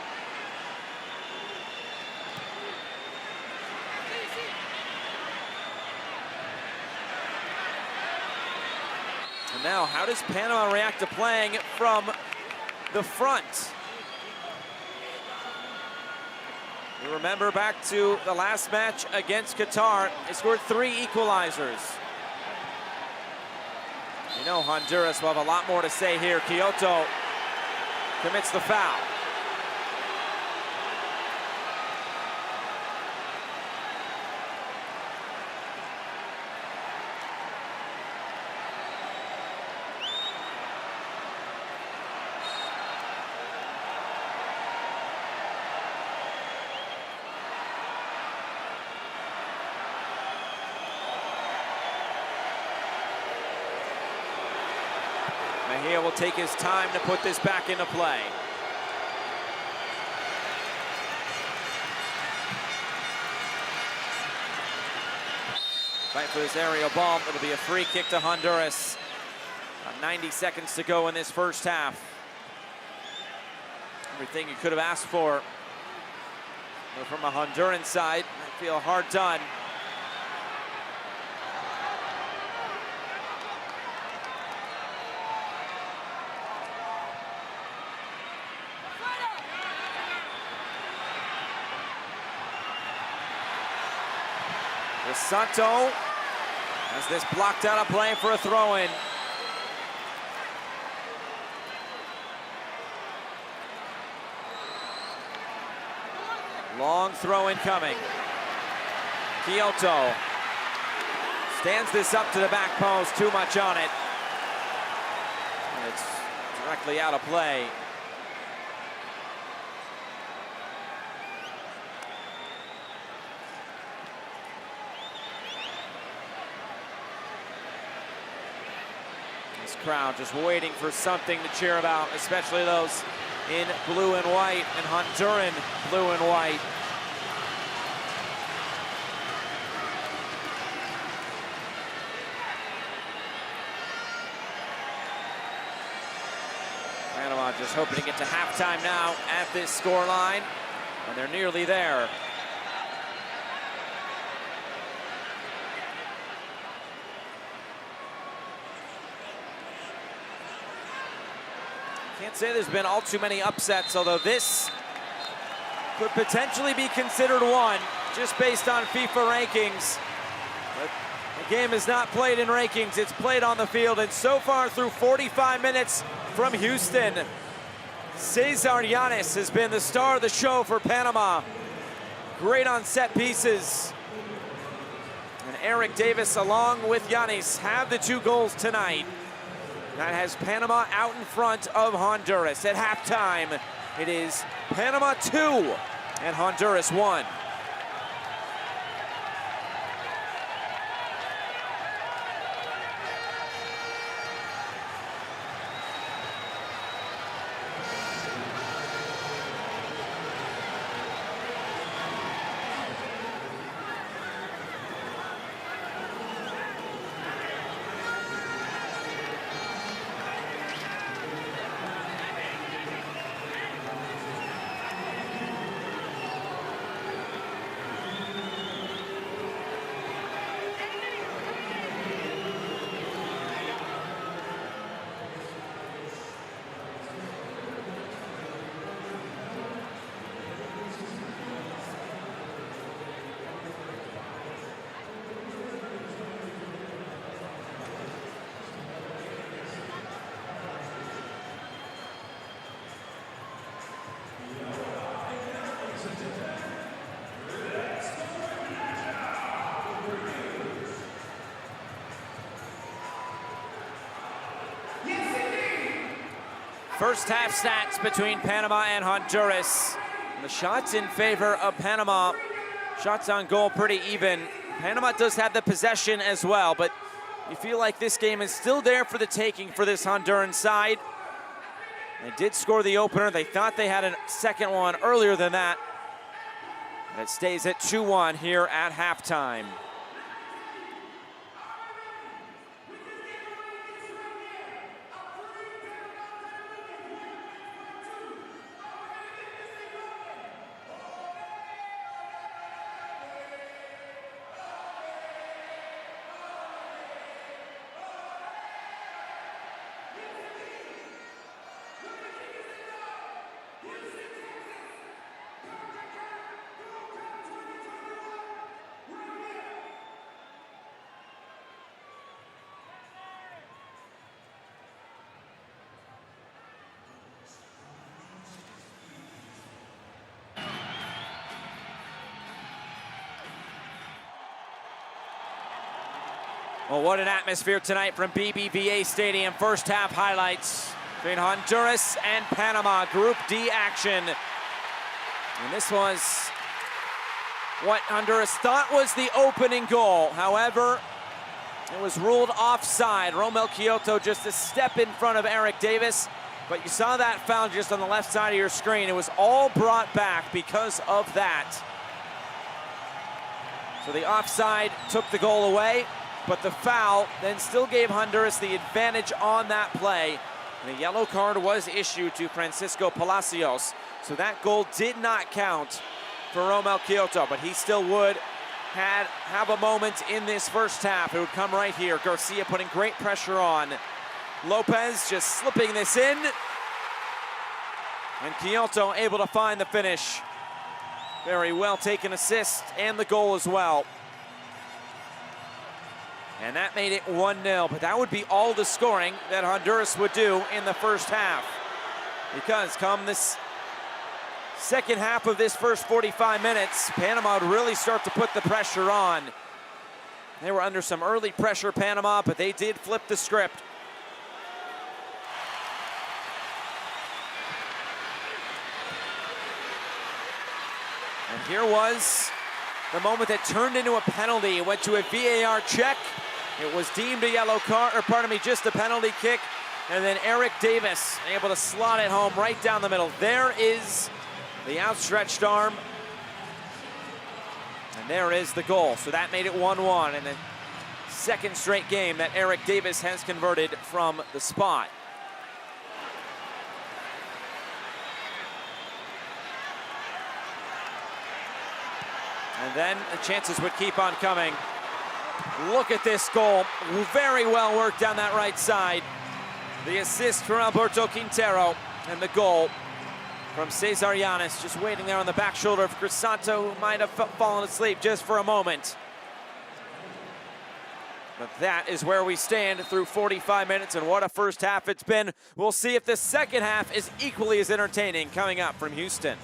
And now, how does Panama react to playing from the front? You remember back to the last match against Qatar, they scored 3 equalizers. You know Honduras will have a lot more to say here. Kyoto commits the foul. Mejia will take his time to put this back into play. Fight for this aerial ball. It'll be a free kick to Honduras. About 90 seconds to go in this first half. Everything you could have asked for. But from a Honduran side, I feel hard done. Santo has this blocked out of play for a throw-in. Long throw-in coming. Kyoto stands this up to the back post, too much on it. And it's directly out of play. Crowd just waiting for something to cheer about, especially those in blue and white, and Honduran blue and white. Panama just hoping to get to halftime now at this scoreline, and they're nearly there. Can't say there's been all too many upsets, although this could potentially be considered one, just based on FIFA rankings. But the game is not played in rankings, it's played on the field, and so far through 45 minutes from Houston, Cesar Yanis has been the star of the show for Panama. Great on set pieces. Eric Davis along with Yanis have the 2 goals tonight. That has Panama out in front of Honduras. At halftime, it is Panama 2 and Honduras 1. First half stats between Panama and Honduras. The shots in favor of Panama. Shots on goal pretty even. Panama does have the possession as well, but you feel like this game is still there for the taking for this Honduran side. They did score the opener. They thought they had a second one earlier than that. And it stays at 2-1 here at halftime. Well, what an atmosphere tonight from BBVA Stadium. First half highlights between Honduras and Panama. Group D action. And this was what Honduras thought was the opening goal. However, it was ruled offside. Romel Kyoto just a step in front of Eric Davis. But you saw that foul just on the left side of your screen. It was all brought back because of that. So the offside took the goal away. But the foul then still gave Honduras the advantage on that play. And the yellow card was issued to Francisco Palacios. So that goal did not count for Romel Kyoto, but he still would have a moment in this first half. It would come right here. Garcia putting great pressure on. Lopez just slipping this in. And Kyoto able to find the finish. Very well taken assist and the goal as well. And that made it 1-0, but that would be all the scoring that Honduras would do in the first half. Because come this second half of this first 45 minutes, Panama would really start to put the pressure on. They were under some early pressure, Panama, but they did flip the script. And here was the moment that turned into a penalty. It went to a VAR check. It was deemed a yellow card, or pardon me, just a penalty kick. And then Eric Davis able to slot it home right down the middle. There is the outstretched arm. And there is the goal. So that made it 1-1. And the second straight game that Eric Davis has converted from the spot. And then the chances would keep on coming. Look at this goal. Very well worked down that right side. The assist from Alberto Quintero and the goal from Cesar Yanis, just waiting there on the back shoulder of Crisanto, who might have fallen asleep just for a moment. But that is where we stand through 45 minutes, and what a first half it's been. We'll see if the second half is equally as entertaining coming up from Houston.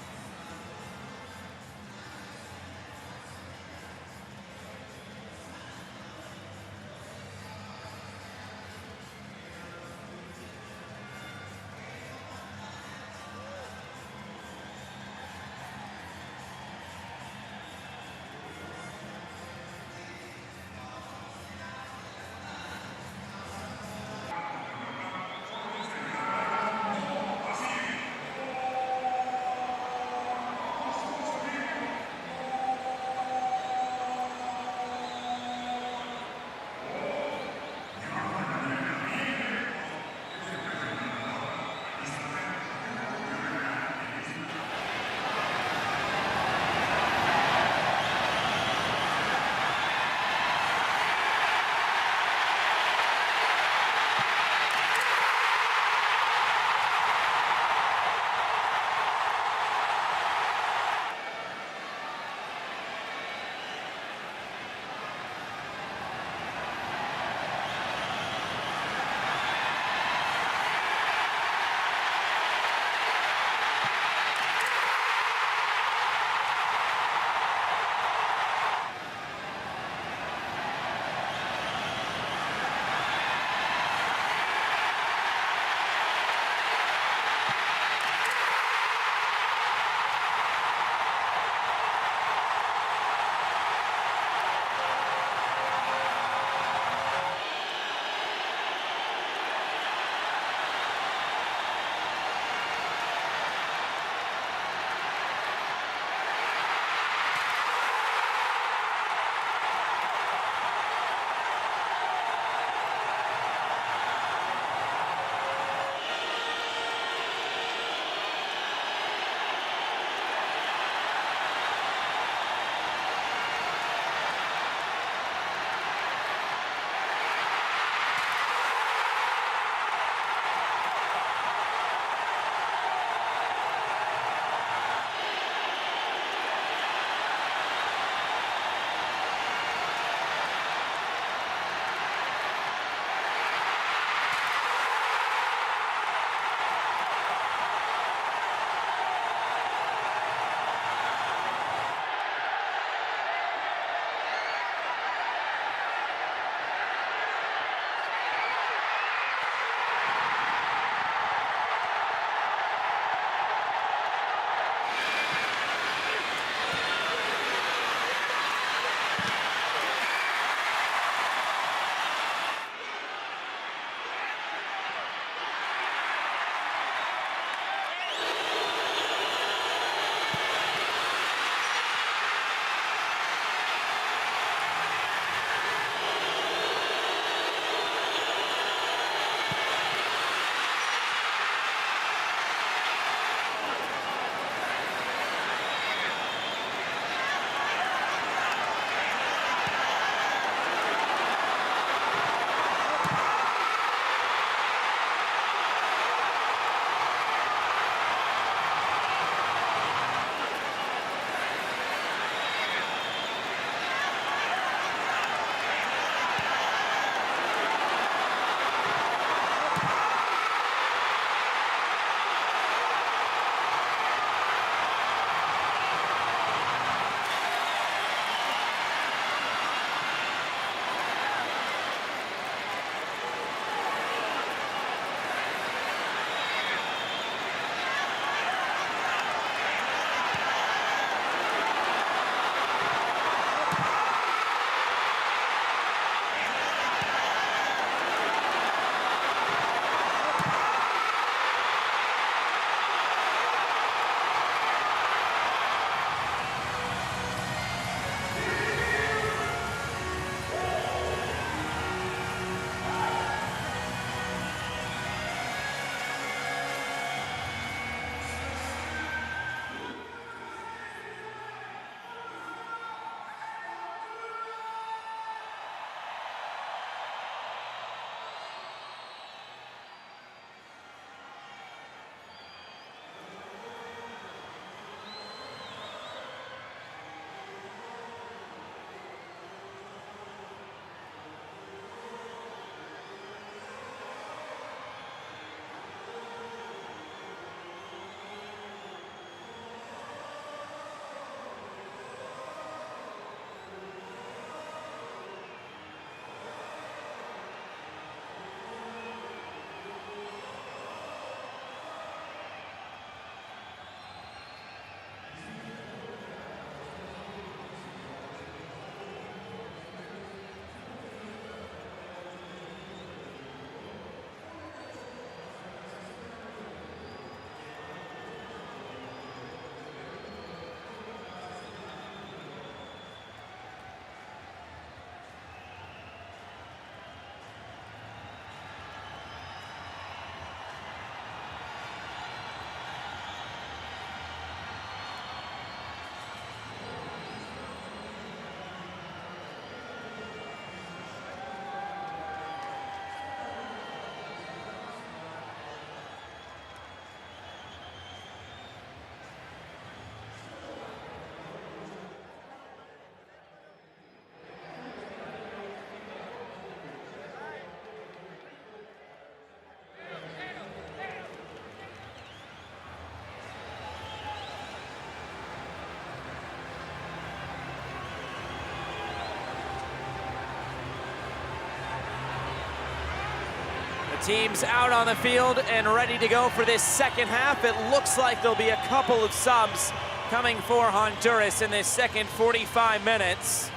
Teams out on the field and ready to go for this second half. It looks like there'll be a couple of subs coming for Honduras in this second 45 minutes.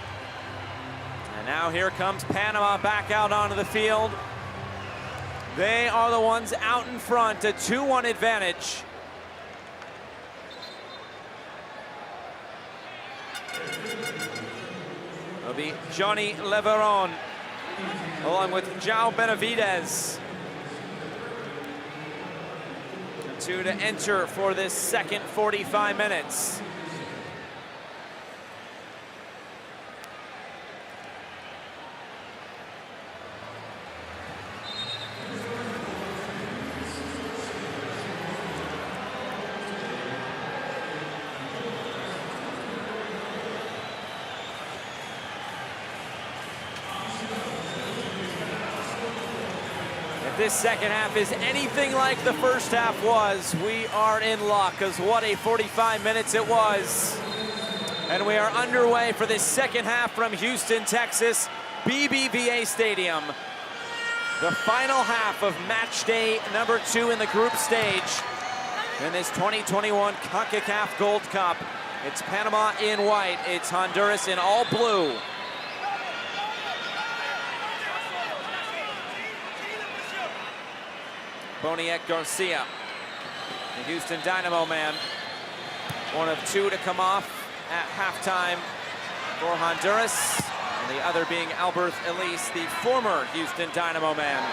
And now here comes Panama back out onto the field. They are the ones out in front, a 2-1 advantage. It'll be Johnny Leveron along with João Benavides. Two to enter for this second 45 minutes. This second half is anything like the first half was, we are in luck, because what a 45 minutes it was. And we are underway for this second half from Houston, Texas, BBVA Stadium. The final half of match day number 2 in the group stage in this 2021 Concacaf Gold Cup. It's Panama in white, it's Honduras in all blue. Boniek Garcia, the Houston Dynamo man, one of 2 to come off at halftime for Honduras, and the other being Albert Elise, the former Houston Dynamo man.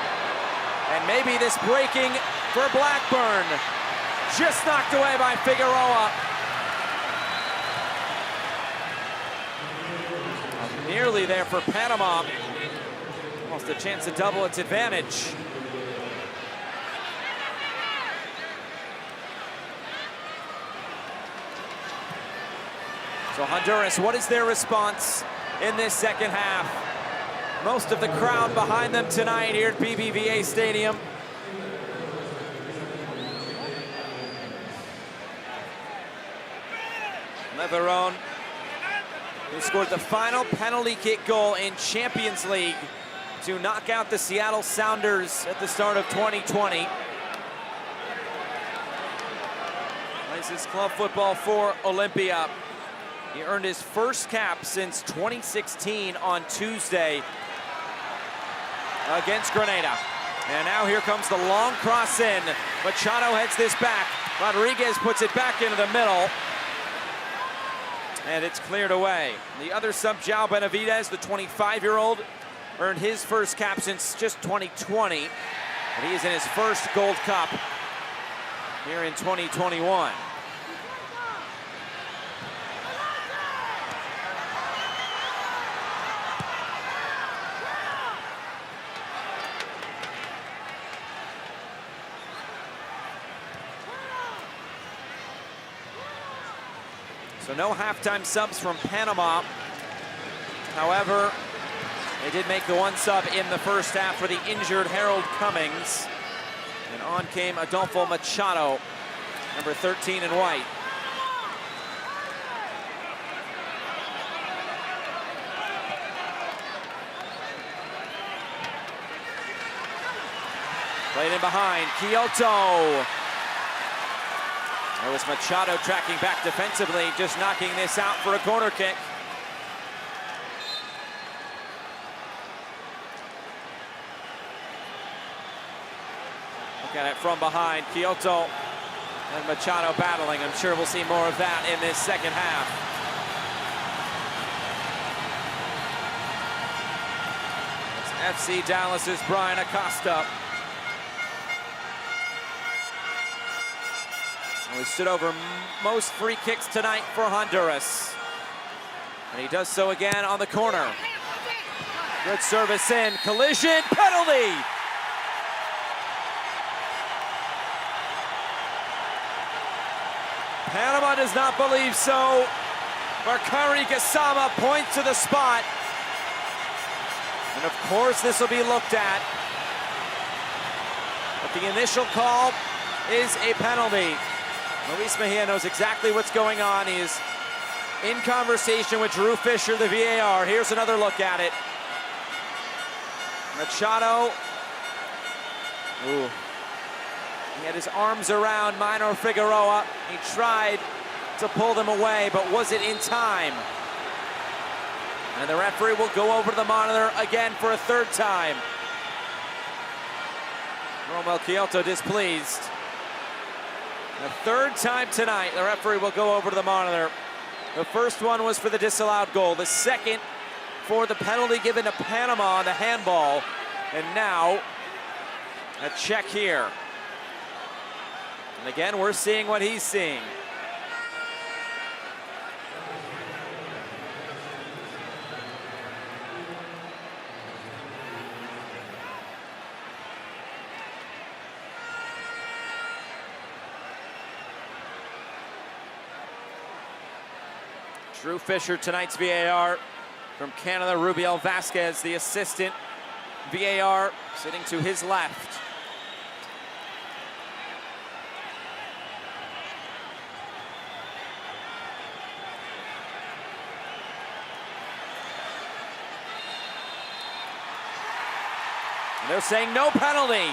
And maybe this breaking for Blackburn, just knocked away by Figueroa. Nearly there for Panama, almost a chance to double its advantage. So Honduras, what is their response in this second half? Most of the crowd behind them tonight here at BBVA Stadium. Leveron, who scored the final penalty kick goal in Champions League to knock out the Seattle Sounders at the start of 2020. Plays his club football for Olympia. He earned his first cap since 2016 on Tuesday against Grenada. And now here comes the long cross in. Machado heads this back. Rodriguez puts it back into the middle. And it's cleared away. The other sub, João Benavides, the 25-year-old, earned his first cap since just 2020. And he is in his first Gold Cup here in 2021. So no halftime subs from Panama. However, they did make the one sub in the first half for the injured Harold Cummings. And on came Adolfo Machado, number 13 in white. Played in behind, Kyoto. There was Machado tracking back defensively, just knocking this out for a corner kick. Look at it from behind, Kyoto and Machado battling. I'm sure we'll see more of that in this second half. It's FC Dallas's Brian Acosta. He stood over most free kicks tonight for Honduras. And he does so again on the corner. Good service in, collision, penalty! Panama does not believe so. Bakary Gassama points to the spot. And of course this will be looked at. But the initial call is a penalty. Luis Mejia knows exactly what's going on. He is in conversation with Drew Fisher, the VAR. Here's another look at it. Machado Ooh. He had his arms around Minor Figueroa. He tried to pull them away, but was it in time? And the referee will go over to the monitor again for a third time. Romel Kyoto displeased. The third time tonight, the referee will go over to the monitor. The first one was for the disallowed goal. The second for the penalty given to Panama on the handball. And now, a check here. And again, we're seeing what he's seeing. Drew Fisher, tonight's VAR. From Canada, Rubiel Vasquez, the assistant VAR, sitting to his left. And they're saying no penalty.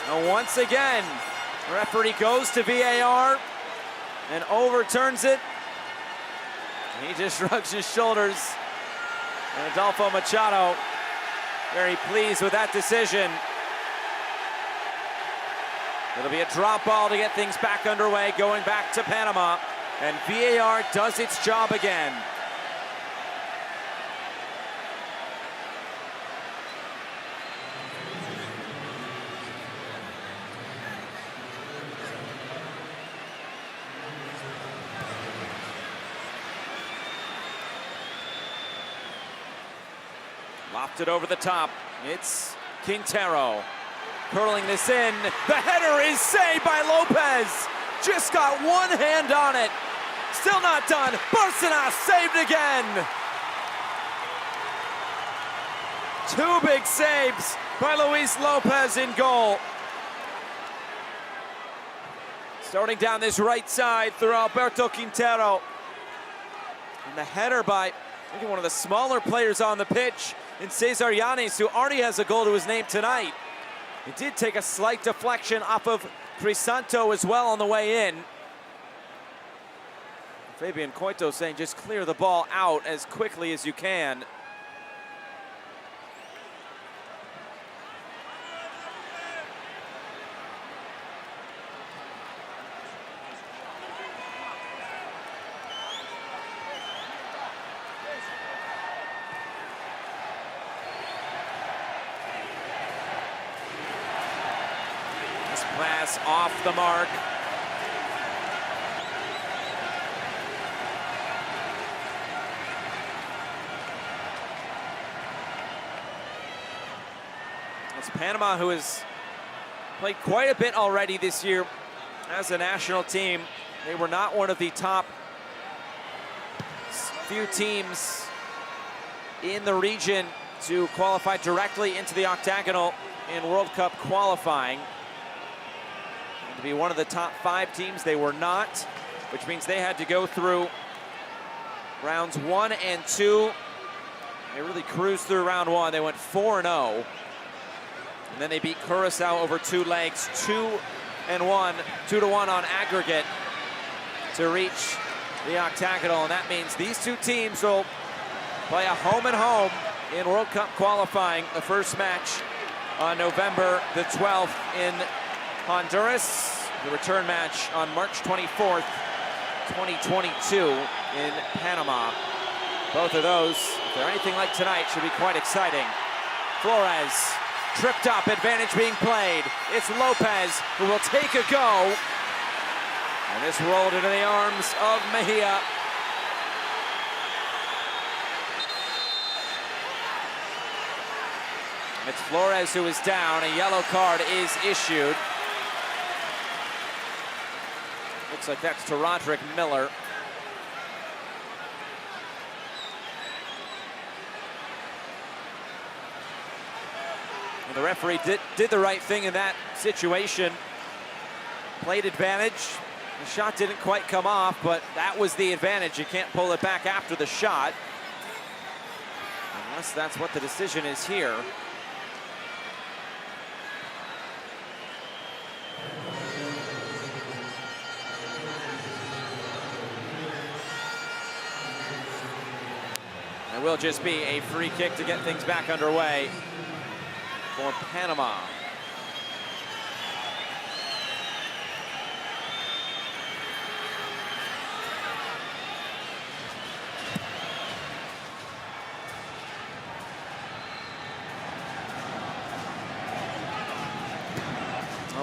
And once again, the referee goes to VAR and overturns it. He just shrugs his shoulders. And Adolfo Machado, very pleased with that decision. It'll be a drop ball to get things back underway, going back to Panama. And VAR does its job again. Lopped it over the top. It's Quintero curling this in. The header is saved by Lopez. Just got one hand on it. Still not done. Bárcenas saved again. Two big saves by Luis Lopez in goal. Starting down this right side through Alberto Quintero. And the header by maybe one of the smaller players on the pitch in Cesar Yanes, who already has a goal to his name tonight. It did take a slight deflection off of Crisanto as well on the way in. Fabian Coito saying just clear the ball out as quickly as you can. Pass off the mark. It's Panama, who has played quite a bit already this year as a national team. They were not one of the top few teams in the region to qualify directly into the octagonal in World Cup qualifying. To be one of the top 5 teams, they were not, which means they had to go through rounds 1 and 2. They really cruised through round 1. They went 4-0. And then they beat Curacao over 2 legs, 2-1 on aggregate to reach the octagonal. And that means these two teams will play a home and home in World Cup qualifying. The first match on November the 12th in Honduras, the return match on March 24th, 2022 in Panama. Both of those, if they're anything like tonight, should be quite exciting. Flores, tripped up, advantage being played. It's Lopez who will take a go. And this rolled into the arms of Mejia. It's Flores who is down. A yellow card is issued. Looks like that's to Roderick Miller. And the referee did the right thing in that situation. Played advantage. The shot didn't quite come off, but that was the advantage. You can't pull it back after the shot, unless that's what the decision is here. It will just be a free kick to get things back underway for Panama.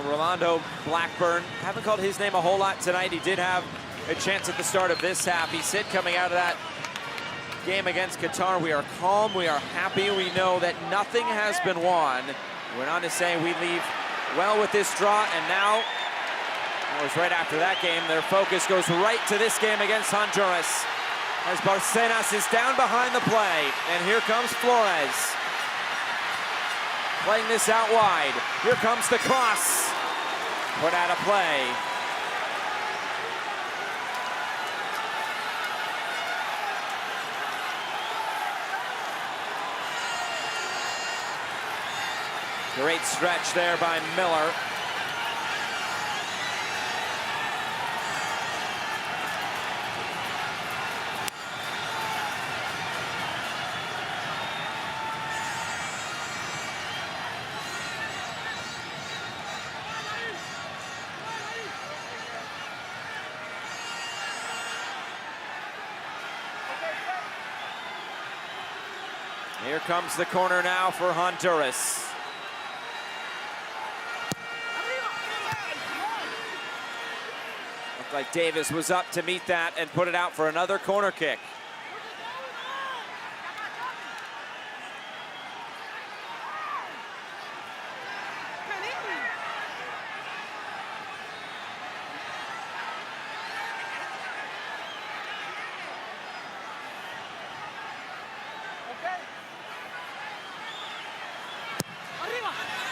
Rolando Blackburn, haven't called his name a whole lot tonight. He did have a chance at the start of this half. He said coming out of that game against Qatar, we are calm, we are happy, we know that nothing has been won. Went on to say we leave well with this draw, and now, that was right after that game, their focus goes right to this game against Honduras. As Barcenas is down behind the play, and here comes Flores. Playing this out wide. Here comes the cross. Put out of play. Great stretch there by Miller. Here comes the corner now for Honduras. Looked like Davis was up to meet that and put it out for another corner kick.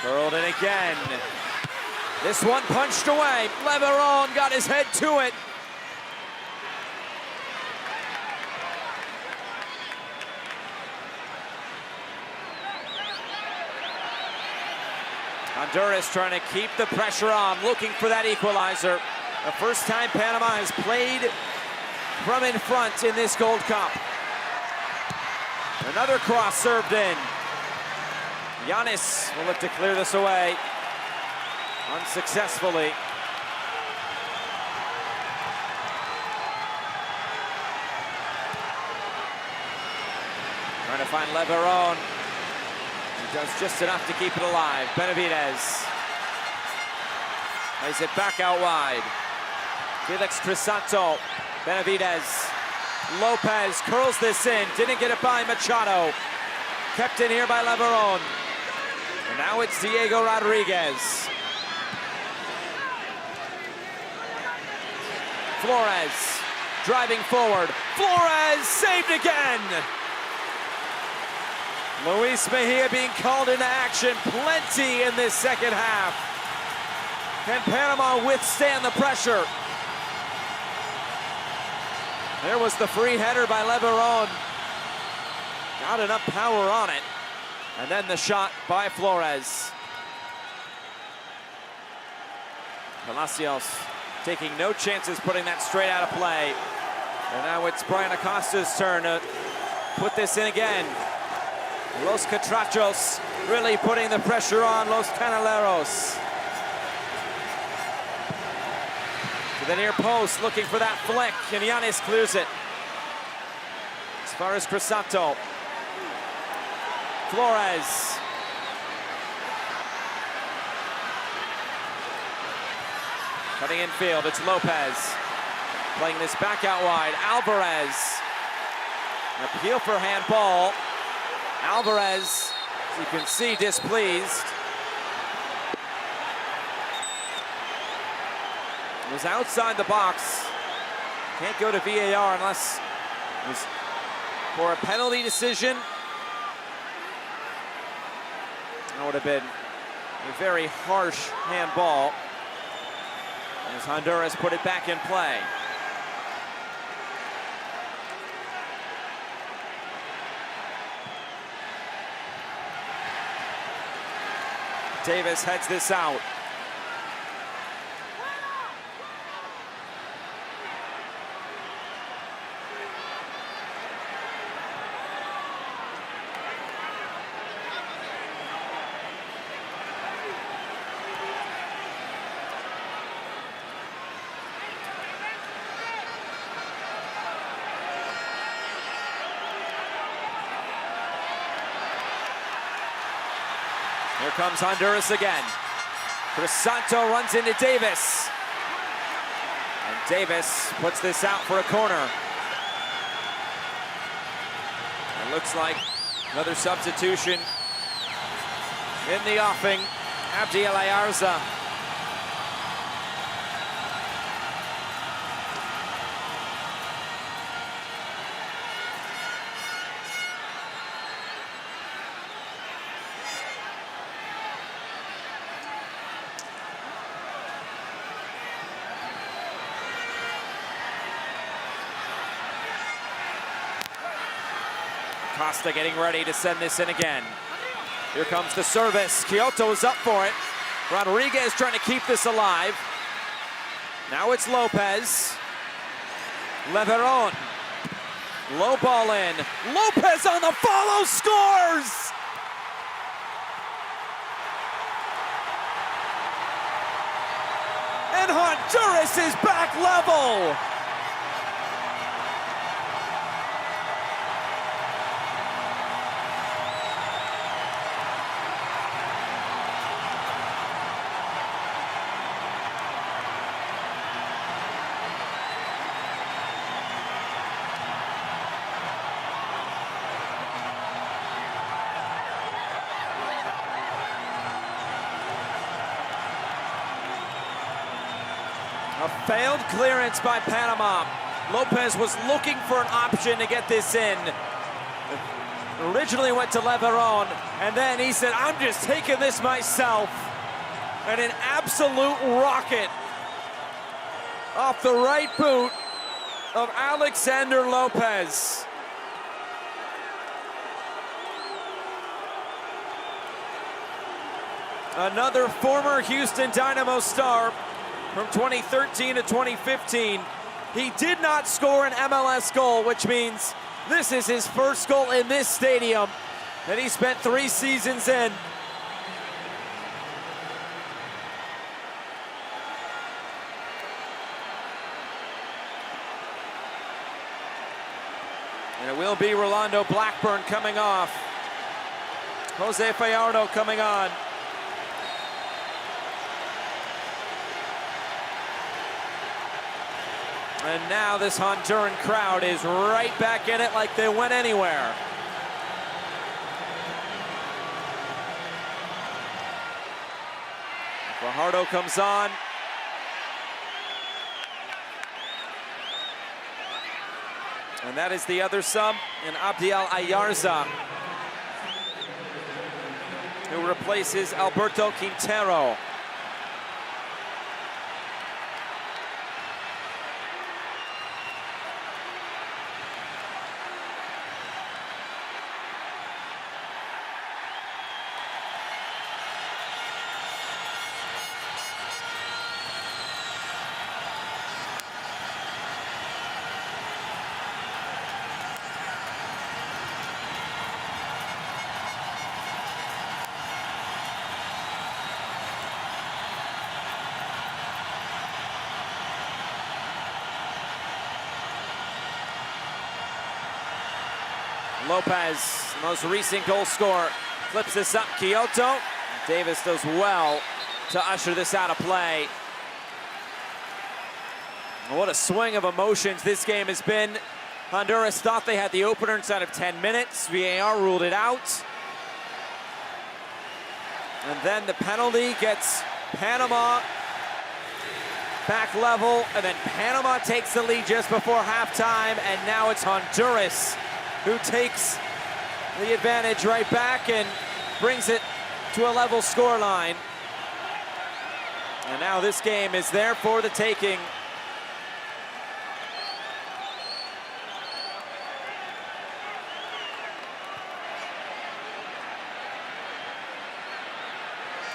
Curled in again. This one punched away. Leveron got his head to it. Honduras trying to keep the pressure on, looking for that equalizer. The first time Panama has played from in front in this Gold Cup. Another cross served in. Giannis will look to clear this away unsuccessfully. Trying to find Leveron. He does just enough to keep it alive. Benavidez plays it back out wide. Felix Crisanto. Benavidez. Lopez curls this in. Didn't get it by Machado. Kept in here by Leveron. And now it's Diego Rodriguez. Flores driving forward. Flores saved again. Luis Mejia being called into action plenty in this second half. Can Panama withstand the pressure? There was the free header by Leveron. Got enough power on it. And then the shot by Flores. Palacios taking no chances, putting that straight out of play. And now it's Brian Acosta's turn to put this in again. Los Catrachos really putting the pressure on Los Canaleros. To the near post, looking for that flick, and Giannis clears it. As far as Crisanto. Flores. Cutting infield, it's Lopez. Playing this back out wide, Alvarez. An appeal for handball. Alvarez, as you can see, displeased. It was outside the box. Can't go to VAR unless it was for a penalty decision. That would have been a very harsh handball as Honduras put it back in play. Davis heads this out. Here comes Honduras again. Crisanto runs into Davis. And Davis puts this out for a corner. It looks like another substitution in the offing. Abdiel Ayarza. Costa getting ready to send this in again. Here comes the service. Kyoto is up for it. Rodriguez trying to keep this alive. Now it's Lopez. Leveron. Low ball in. Lopez on the follow, scores! And Honduras is back level. A failed clearance by Panama. Lopez was looking for an option to get this in. Originally went to Leveron, and then he said, I'm just taking this myself. And an absolute rocket off the right boot of Alexander Lopez. Another former Houston Dynamo star from 2013 to 2015. He did not score an MLS goal, which means this is his first goal in this stadium that he spent 3 seasons in. And it will be Rolando Blackburn coming off. Jose Fajardo coming on. And now this Honduran crowd is right back in it like they went anywhere. Fajardo comes on. And that is the other sub, and Abdiel Ayarza, who replaces Alberto Quintero. Lopez, most recent goal scorer, flips this up. Kyoto. Davis does well to usher this out of play. What a swing of emotions this game has been. Honduras thought they had the opener inside of 10 minutes. VAR ruled it out. And then the penalty gets Panama back level, and then Panama takes the lead just before halftime, and now it's Honduras who takes the advantage right back and brings it to a level scoreline. And now this game is there for the taking.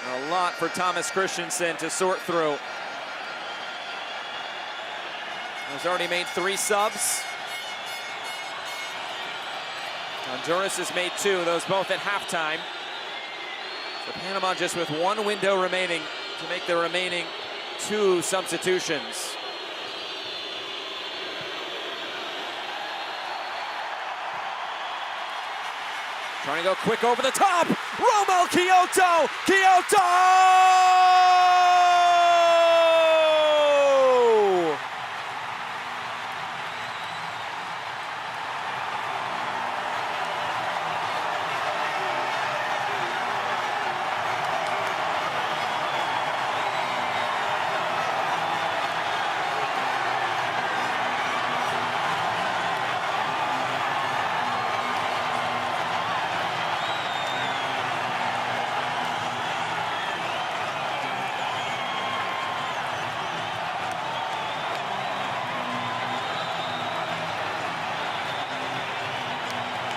A lot for Thomas Christensen to sort through. He's already made 3 subs. Honduras has made 2, those both at halftime. So Panama just with 1 window remaining to make the remaining 2 substitutions. Trying to go quick over the top. Romel Kyoto! Kyoto!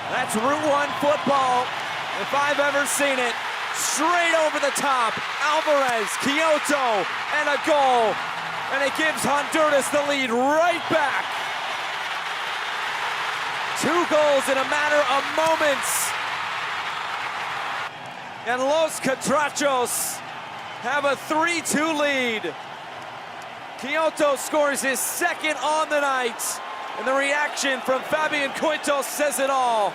That's Route 1 football, if I've ever seen it. Straight over the top, Alvarez, Kyoto, and a goal. And it gives Honduras the lead right back. 2 goals in a matter of moments. And Los Catrachos have a 3-2 lead. Kyoto scores his second on the night. And the reaction from Fabian Coitos says it all.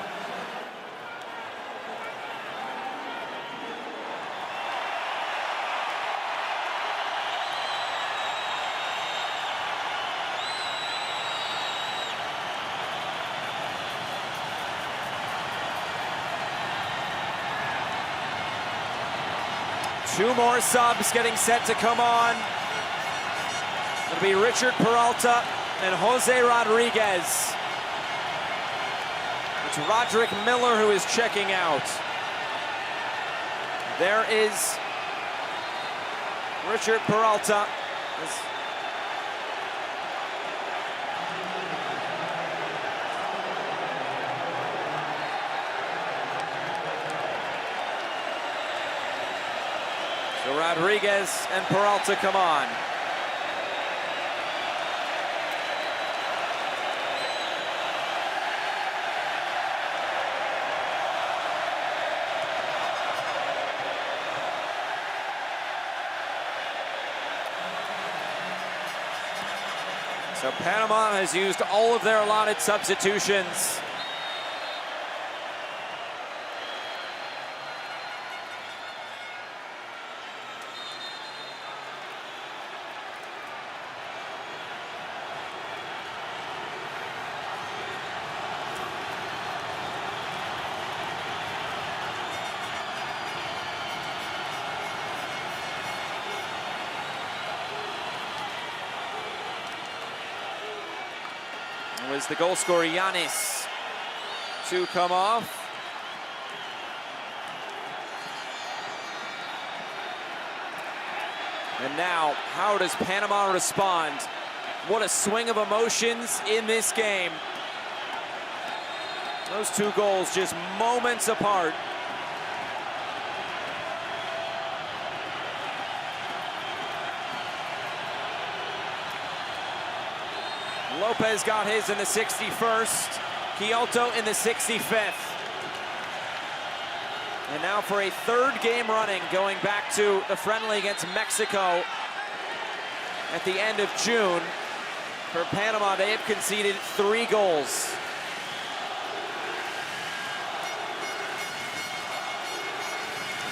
Two more subs getting set to come on. It'll be Richard Peralta and Jose Rodriguez. It's Roderick Miller who is checking out. There is Richard Peralta. So Rodriguez and Peralta come on. So Panama has used all of their allotted substitutions. Was the goal scorer Yanis to come off. And now, how does Panama respond? What a swing of emotions in this game. Those 2 goals just moments apart. Lopez got his in the 61st, Kyoto in the 65th. And now for a 3rd game running, going back to the friendly against Mexico at the end of June. For Panama, they have conceded 3 goals.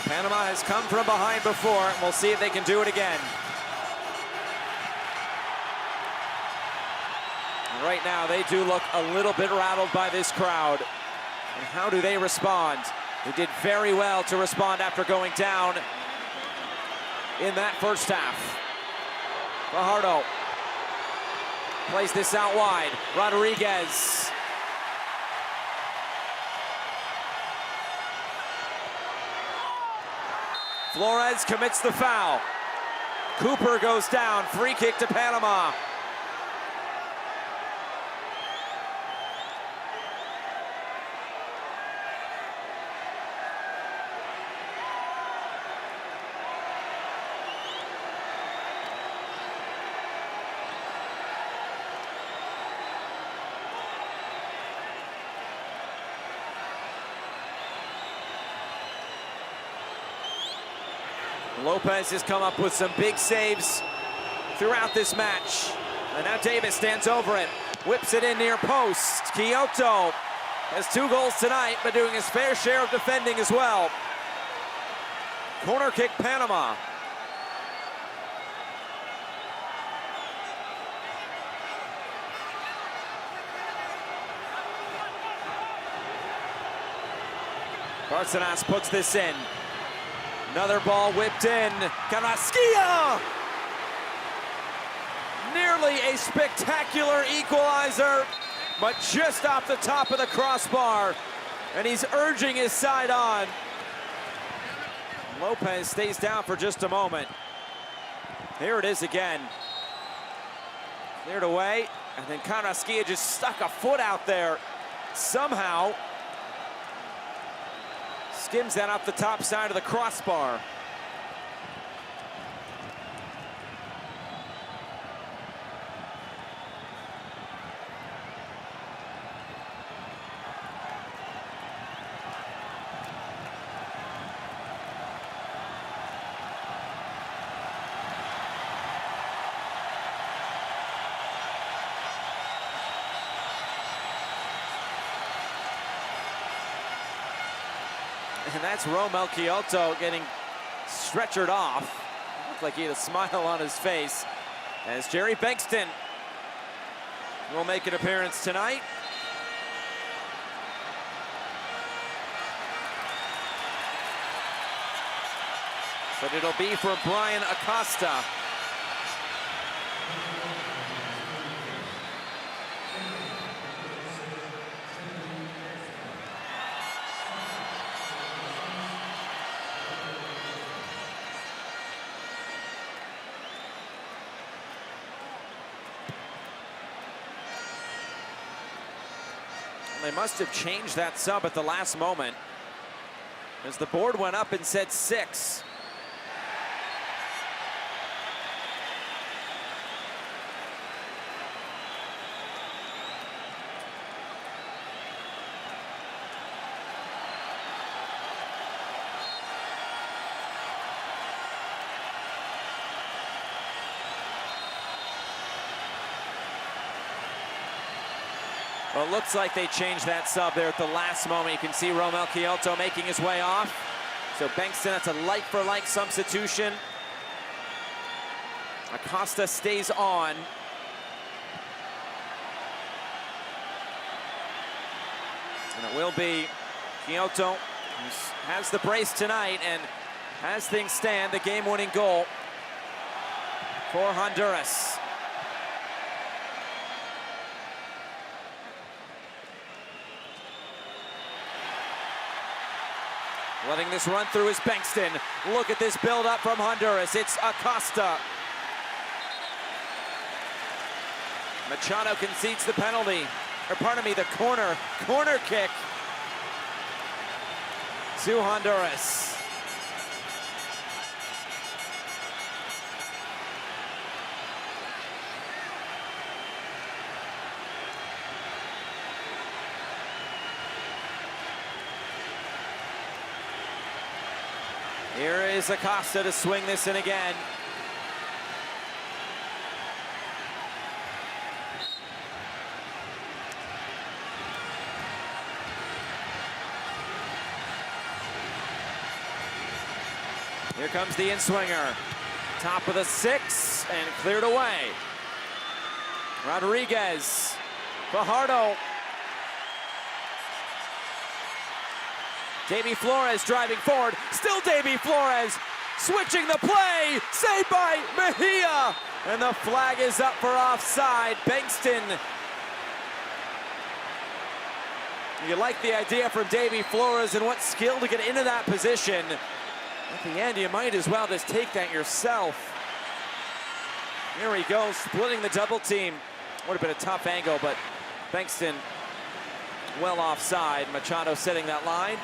Panama has come from behind before, and we'll see if they can do it again. Right now, they do look a little bit rattled by this crowd. And how do they respond? They did very well to respond after going down in that first half. Fajardo plays this out wide. Rodriguez. Flores commits the foul. Cooper goes down. Free kick to Panama. Lopez has come up with some big saves throughout this match. And now Davis stands over it, whips it in near post. Kyoto Has 2 goals tonight, but doing his fair share of defending as well. Corner kick, Panama. Barcenas puts this in. Another ball whipped in. Carrasquilla! Nearly a spectacular equalizer, but just off the top of the crossbar. And he's urging his side on. Lopez stays down for just a moment. Here it is again. Cleared away, and then Carrasquilla just stuck a foot out there. Somehow skims that off the top side of the crossbar. And that's Romel Kyoto getting stretchered off. Looked like he had a smile on his face. As Jerry Bengtson will make an appearance tonight. But it'll be for Brian Acosta. They must have changed that sub at the last moment, as the board went up and said 6. Well, it looks like they changed that sub there at the last moment. You can see Romel Kyoto making his way off. So Bengtson, that's a like-for-like substitution. Acosta stays on. And it will be Kyoto who has the brace tonight, and as things stand, the game-winning goal for Honduras. Letting this run through is Bengtson. Look at this build-up from Honduras. It's Acosta. Machado concedes the penalty, or pardon me, the corner kick to Honduras. Here is Acosta to swing this in again. Here comes the in-swinger. Top of the 6 and cleared away. Rodriguez, Fajardo. Davy Flores driving forward, still Davy Flores, switching the play, saved by Mejia, and the flag is up for offside. Bengtson. You like the idea from Davy Flores and what skill to get into that position. At the end, you might as well just take that yourself. Here he goes, splitting the double team. Would have been a tough angle, but Bengtson well offside. Machado setting that line.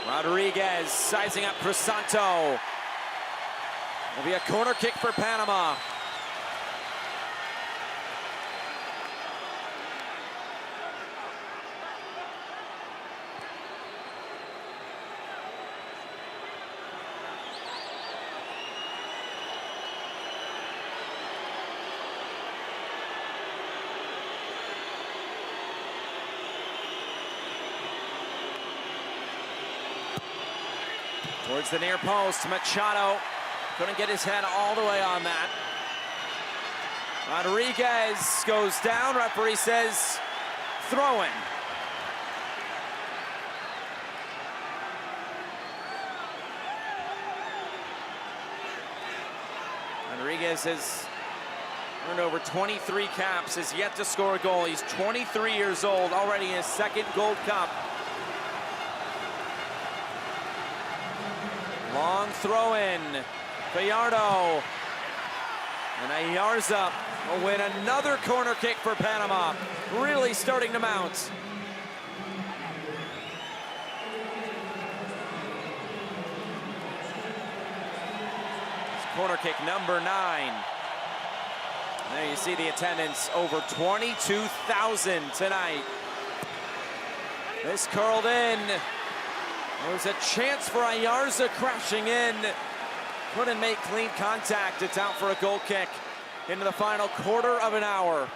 Rodriguez sizing up Crisanto. Will be a corner kick for Panama. Towards the near post, Machado couldn't get his head all the way on that. Rodriguez goes down, referee says throw-in. Rodriguez has earned over 23 caps, has yet to score a goal. He's 23 years old, already in his second Gold Cup. Long throw in, Gallardo, and Ayarza will win another corner kick for Panama. Really starting to mount. Corner kick number 9. There you see the attendance, over 22,000 tonight. This curled in. There's a chance for Ayarza crashing in. Couldn't make clean contact. It's out for a goal kick into the final quarter of an hour.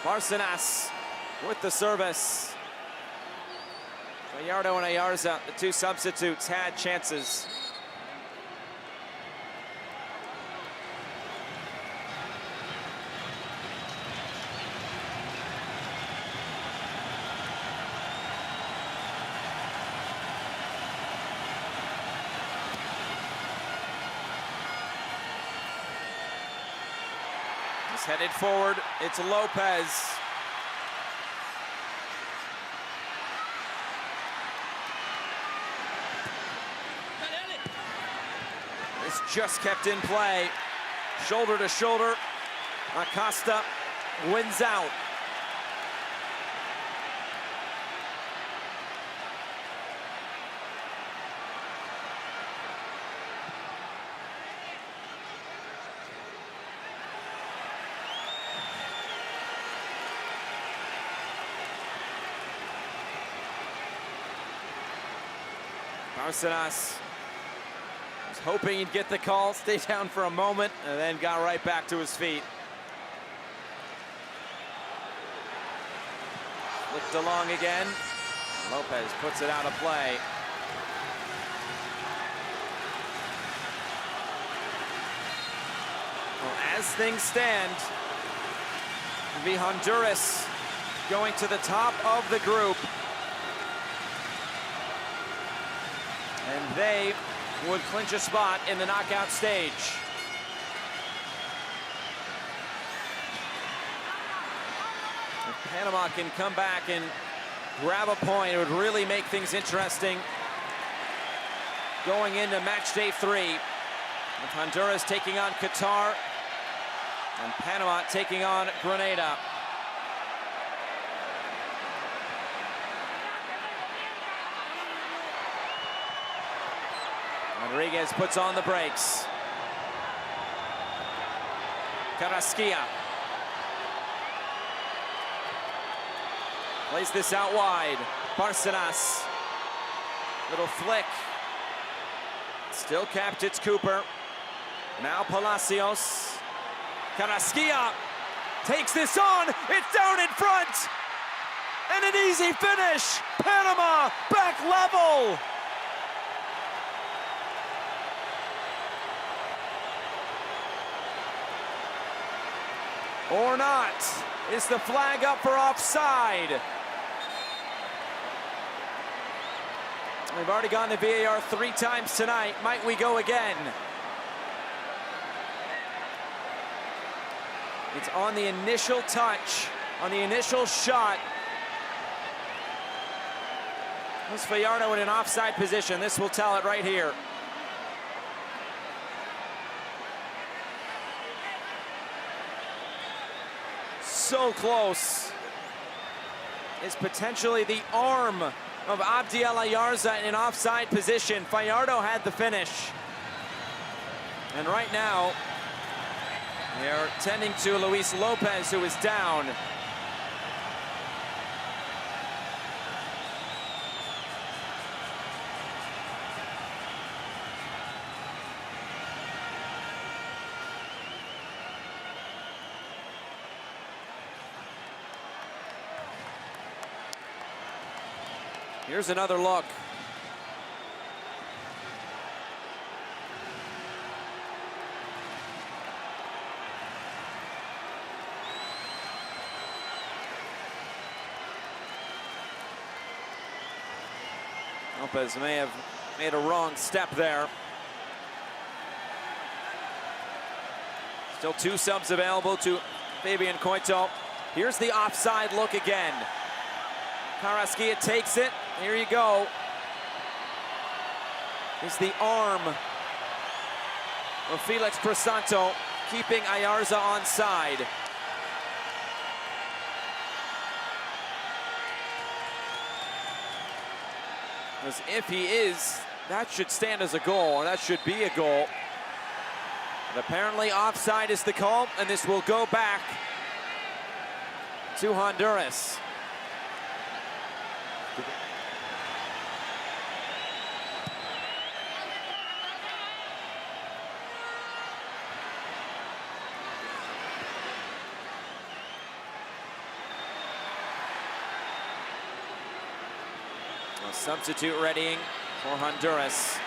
Barcenas with the service. Gallardo and Ayarza, the two substitutes, had chances. Headed forward, it's Lopez. It's just kept in play. Shoulder to shoulder. Acosta wins out. Barcenas was hoping he'd get the call, stay down for a moment, and then got right back to his feet. Flipped along again. Lopez puts it out of play. Well, as things stand, it'll be Honduras going to the top of the group. And they would clinch a spot in the knockout stage. If Panama can come back and grab a point, it would really make things interesting going into match day 3. With Honduras taking on Qatar and Panama taking on Grenada. Rodriguez puts on the brakes. Carrasquilla plays this out wide. Barcenas, little flick. Still capped, it's Cooper. Now Palacios. Carrasquilla takes this on. It's down in front. And an easy finish. Panama back level. Or not. Is the flag up for offside? We've already gone to VAR 3 times tonight. Might we go again? It's on the initial touch, on the initial shot. Was Gallardo in an offside position? This will tell it right here. So close. Is potentially the arm of Abdiel Ayarza in an offside position. Gallardo had the finish. And right now, they're tending to Luis Lopez, who is down. Here's another look. Lopez may have made a wrong step there. Still 2 subs available to Fabian Coito. Here's the offside look again. Carrasquilla takes it. Here you go. Is the arm of Felix Crisanto keeping Ayarza onside. Because if he is, that should stand as a goal, or that should be a goal. But apparently offside is the call, and this will go back to Honduras. A substitute readying for Honduras.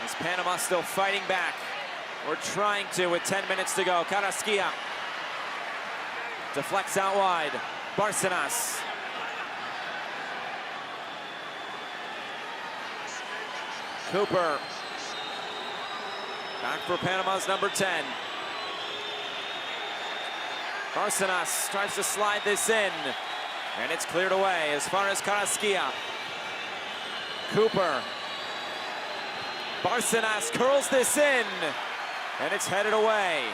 As Panama still fighting back. We're trying to with 10 minutes to go. Carrasquilla deflects out wide. Bárcenas. Cooper. Back for Panama's number 10. Bárcenas tries to slide this in. And it's cleared away as far as Carrasquilla. Cooper. Bárcenas curls this in. And it's headed away.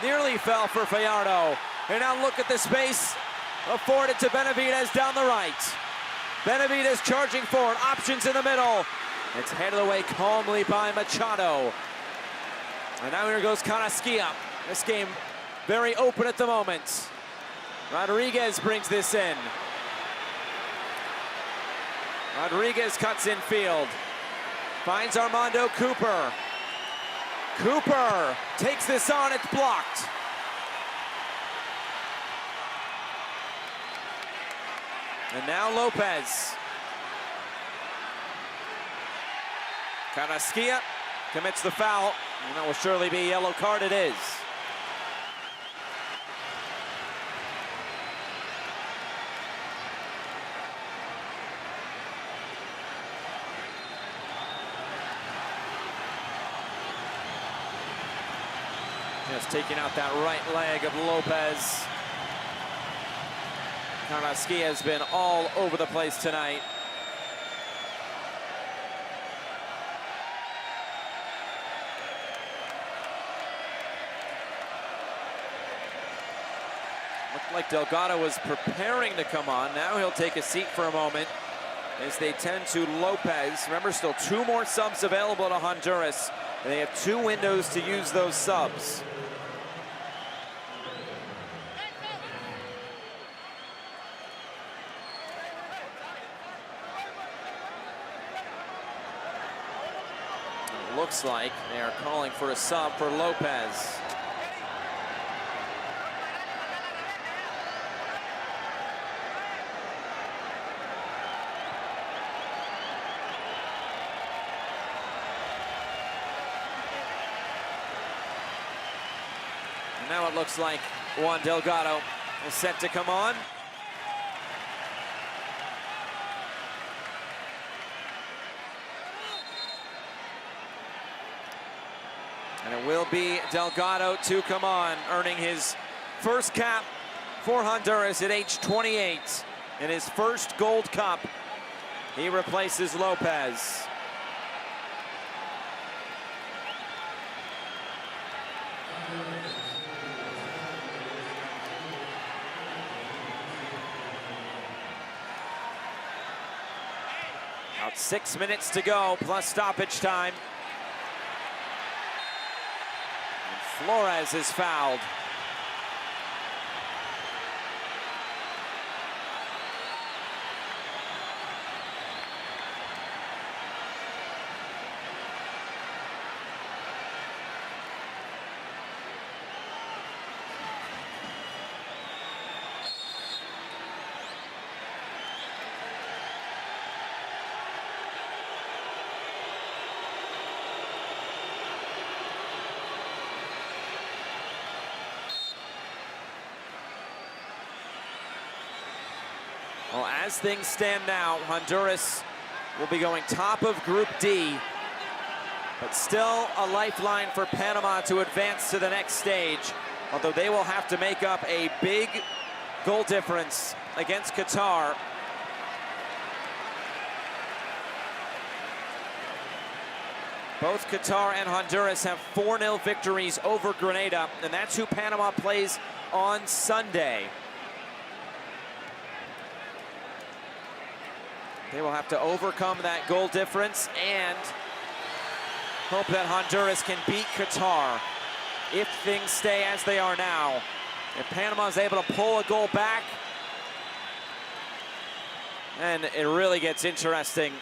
Nearly fell for Fajardo. And now look at the space afforded to Benavidez down the right. Benavidez charging forward, options in the middle. It's headed away calmly by Machado. And now here goes Carrasquilla. This game very open at the moment. Rodriguez brings this in. Rodriguez cuts in field. Finds Armando Cooper. Cooper takes this on, it's blocked. And now Lopez. Carrasquilla commits the foul, and that will surely be a yellow card. It is. Just taking out that right leg of Lopez. Carrasquilla has been all over the place tonight. Looked like Delgado was preparing to come on. Now he'll take a seat for a moment as they tend to Lopez. Remember, still 2 more subs available to Honduras. And they have 2 windows to use those subs. Looks like they are calling for a sub for Lopez. And now it looks like Juan Delgado is set to come on. And it will be Delgado to come on, earning his first cap for Honduras at age 28. In his first Gold Cup, he replaces Lopez. About 6 minutes to go, plus stoppage time. Flores is fouled. as things stand now, Honduras will be going top of Group D, but still a lifeline for Panama to advance to the next stage, although they will have to make up a big goal difference against Qatar. Both Qatar and Honduras have 4-0 victories over Grenada, and that's who Panama plays on Sunday. They will have to overcome that goal difference and hope that Honduras can beat Qatar if things stay as they are now. If Panama is able to pull a goal back, and it really gets interesting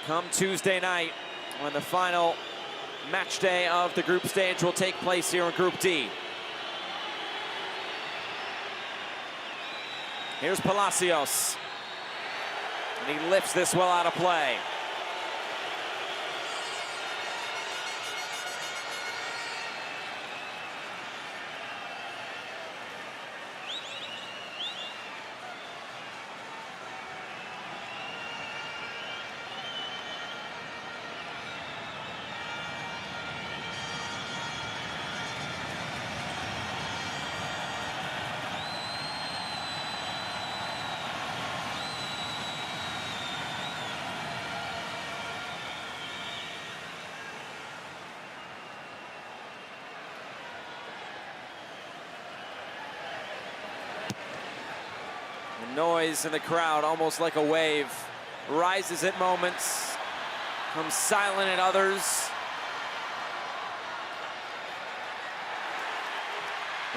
come Tuesday night when the final match day of the group stage will take place here in Group D. Here's Palacios, and he lifts this well out of play. Noise in the crowd, almost like a wave, rises at moments, comes silent at others.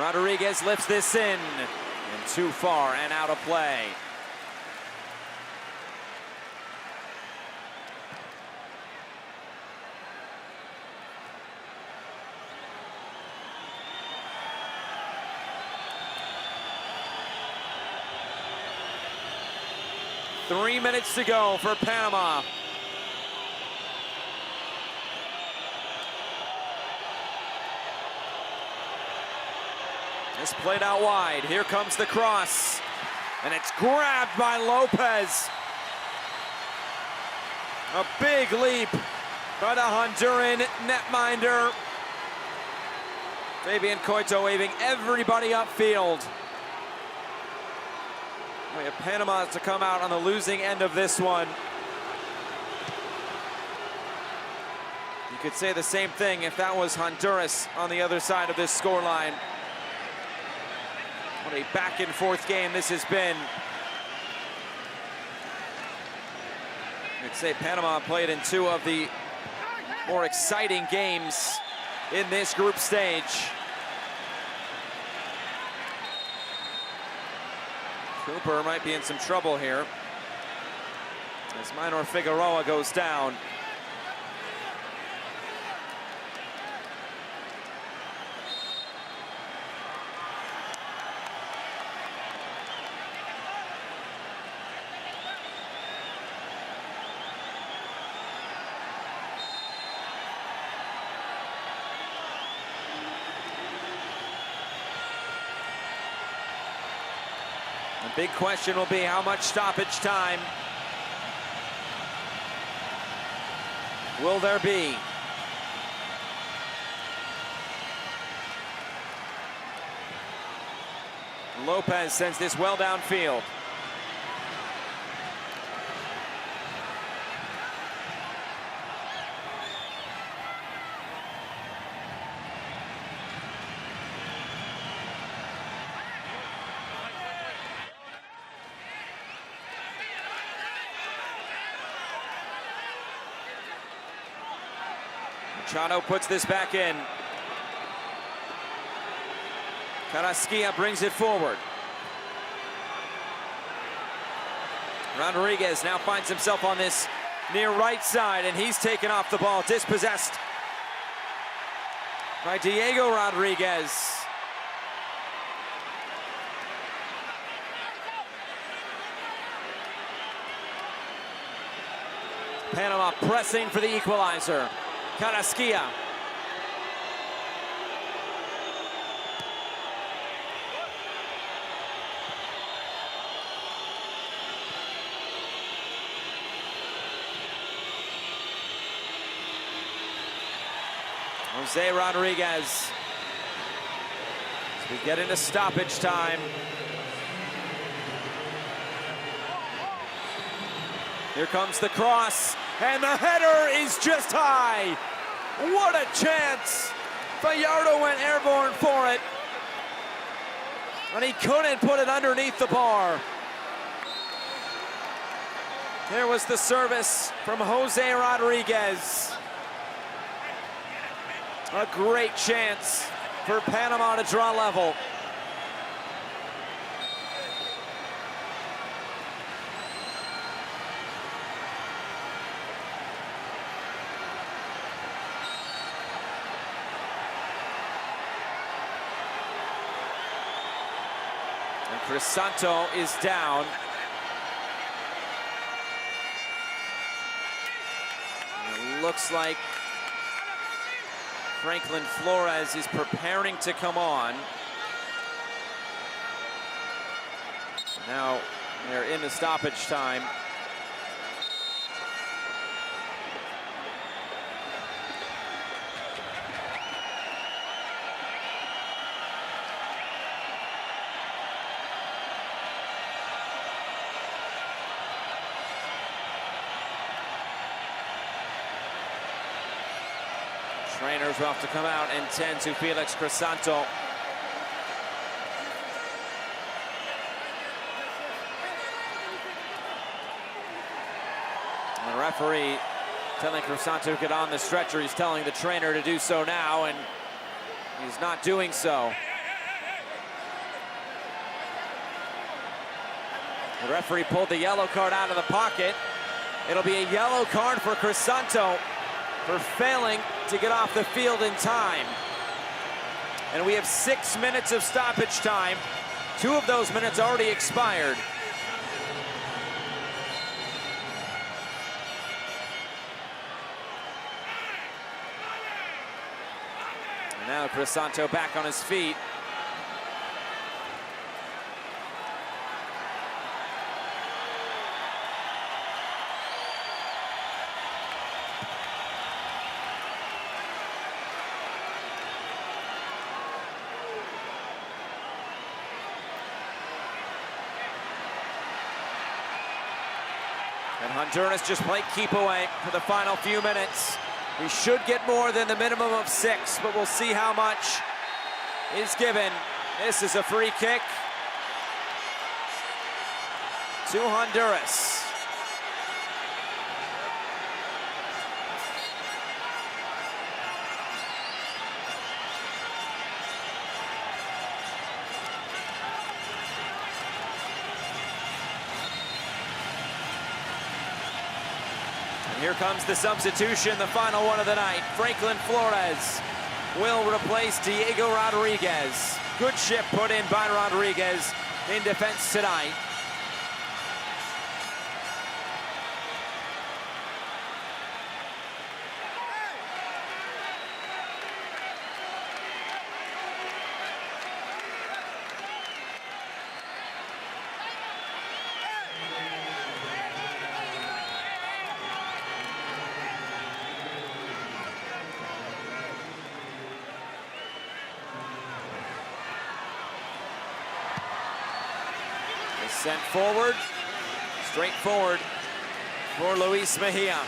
Rodriguez lifts this in, and too far and out of play. Three minutes to go for Panama. This played out wide. Here comes the cross, and it's grabbed by Lopez. A big leap by the Honduran netminder. Fabian Coito waving everybody upfield. We have Panama to come out on the losing end of this one. You could say the same thing if that was Honduras on the other side of this scoreline. What a back and forth game this has been. You'd say Panama played in two of the more exciting games in this group stage. Cooper might be in some trouble here as Minor Figueroa goes down. The big question will be how much stoppage time will there be? Lopez sends this well downfield. Chano puts this back in. Carrasquilla brings it forward. Rodriguez now finds himself on this near right side, and he's taken off the ball, dispossessed by Diego Rodriguez. Panama pressing for the equalizer. Carrasquilla. Jose Rodriguez. As we get into stoppage time. Here comes the cross, and the header is just high. What a chance! Gallardo went airborne for it, and he couldn't put it underneath the bar. There was the service from Jose Rodriguez. A great chance for Panama to draw level. And Crisanto is down. And it looks like Franklin Flores is preparing to come on. Now they're into stoppage time. Trainers will have to come out and tend to Felix Crisanto. And the referee telling Crisanto to get on the stretcher. He's telling the trainer to do so now, and he's not doing so. The referee pulled the yellow card out of the pocket. It'll be a yellow card for Crisanto for failing to get off the field in time. And we have 6 minutes of stoppage time. 2 of those minutes already expired. And now Crisanto back on his feet. And Honduras just played keep away for the final few minutes. We should get more than the minimum of 6, but we'll see how much is given. This is a free kick to Honduras. Here comes the substitution, the final one of the night. Franklin Flores will replace Diego Rodriguez. Good shift put in by Rodriguez in defense tonight. Sent forward, straight forward for Luis Mejia.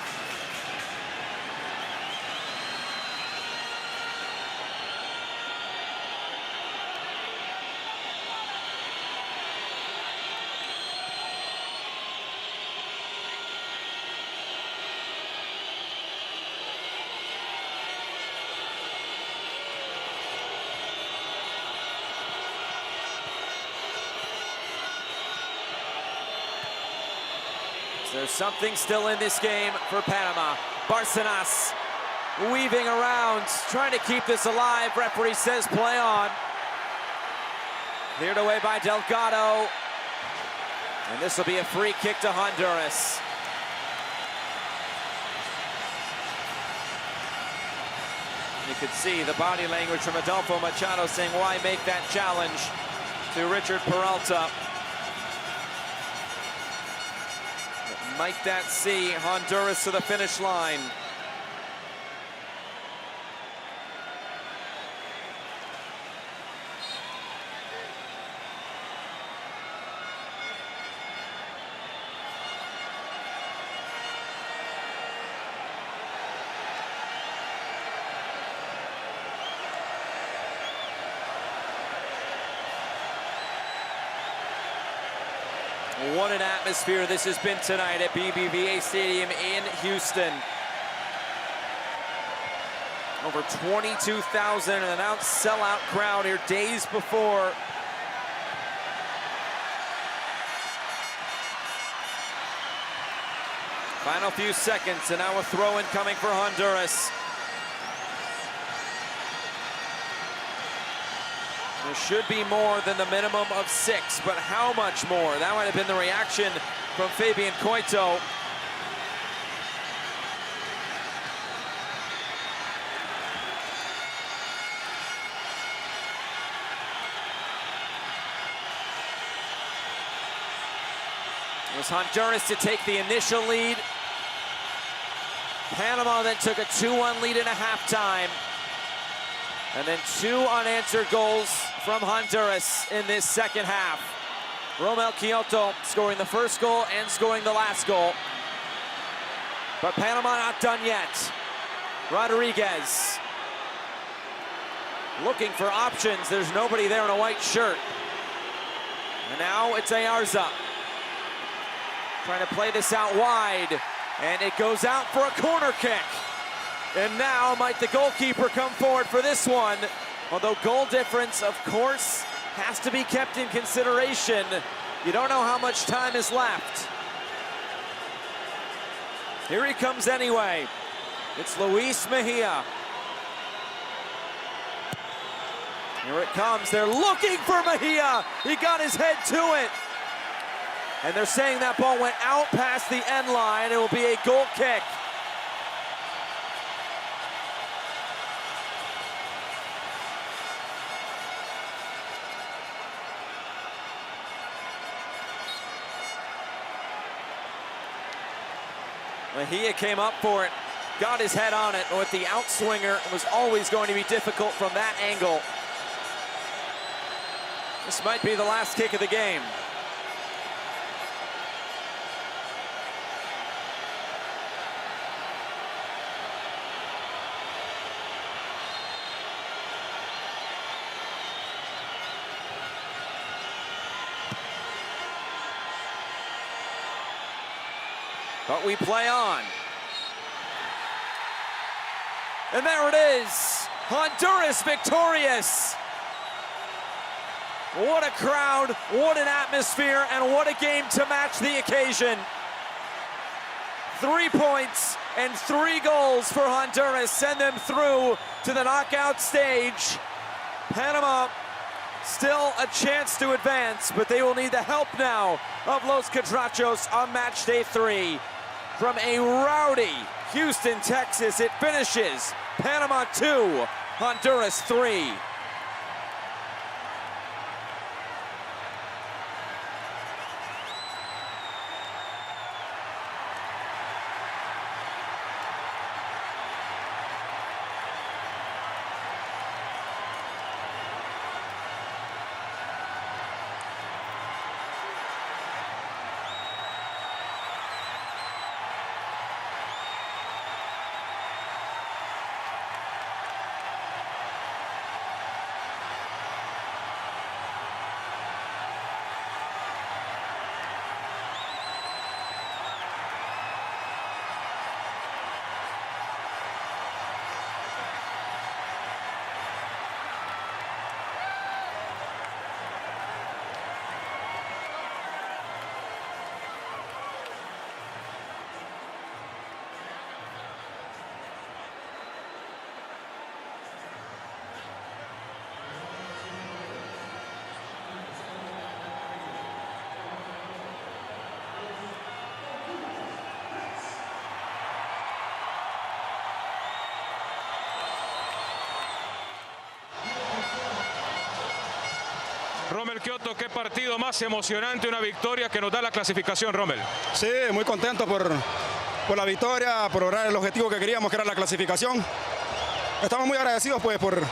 There's something still in this game for Panama. Barcenas weaving around, trying to keep this alive. Referee says play on. Cleared away by Delgado. And this will be a free kick to Honduras. You could see the body language from Adolfo Machado saying, why make that challenge to Richard Peralta? Might that see Honduras to the finish line? What an atmosphere this has been tonight at BBVA Stadium in Houston. Over 22,000, an announced sellout crowd here days before. Final few seconds, and now a throw-in coming for Honduras. There should be more than the minimum of 6, but how much more? That might have been the reaction from Fabian Coito. It was Honduras to take the initial lead. Panama then took a 2-1 lead in a halftime. And then 2 unanswered goals from Honduras in this second half. Romel Kyoto scoring the first goal and scoring the last goal. But Panama not done yet. Rodriguez looking for options. There's nobody there in a white shirt. And now it's Ayarza trying to play this out wide. And it goes out for a corner kick. And now might the goalkeeper come forward for this one. Although goal difference, of course, has to be kept in consideration. You don't know how much time is left. Here he comes anyway. It's Luis Mejia. Here it comes. They're looking for Mejia. He got his head to it. And they're saying that ball went out past the end line. It will be a goal kick. Mejia came up for it, got his head on it. With the outswinger, it was always going to be difficult from that angle. This might be the last kick of the game. But we play on. And there it is. Honduras victorious. What a crowd, what an atmosphere, and what a game to match the occasion. 3 points and 3 goals for Honduras send them through to the knockout stage. Panama still a chance to advance, but they will need the help now of Los Catrachos on match day 3. From a rowdy Houston, Texas, it finishes Panama 2, Honduras 3. Romel Kyoto, qué partido más emocionante, una victoria que nos da la clasificación, Romel. Sí, muy contento por la victoria, por lograr el objetivo que queríamos, que era la clasificación. Estamos muy agradecidos pues por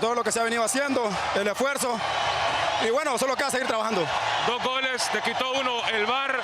todo lo que se ha venido haciendo, el esfuerzo. Y bueno, solo queda seguir trabajando. 2 goles, te quitó uno el VAR.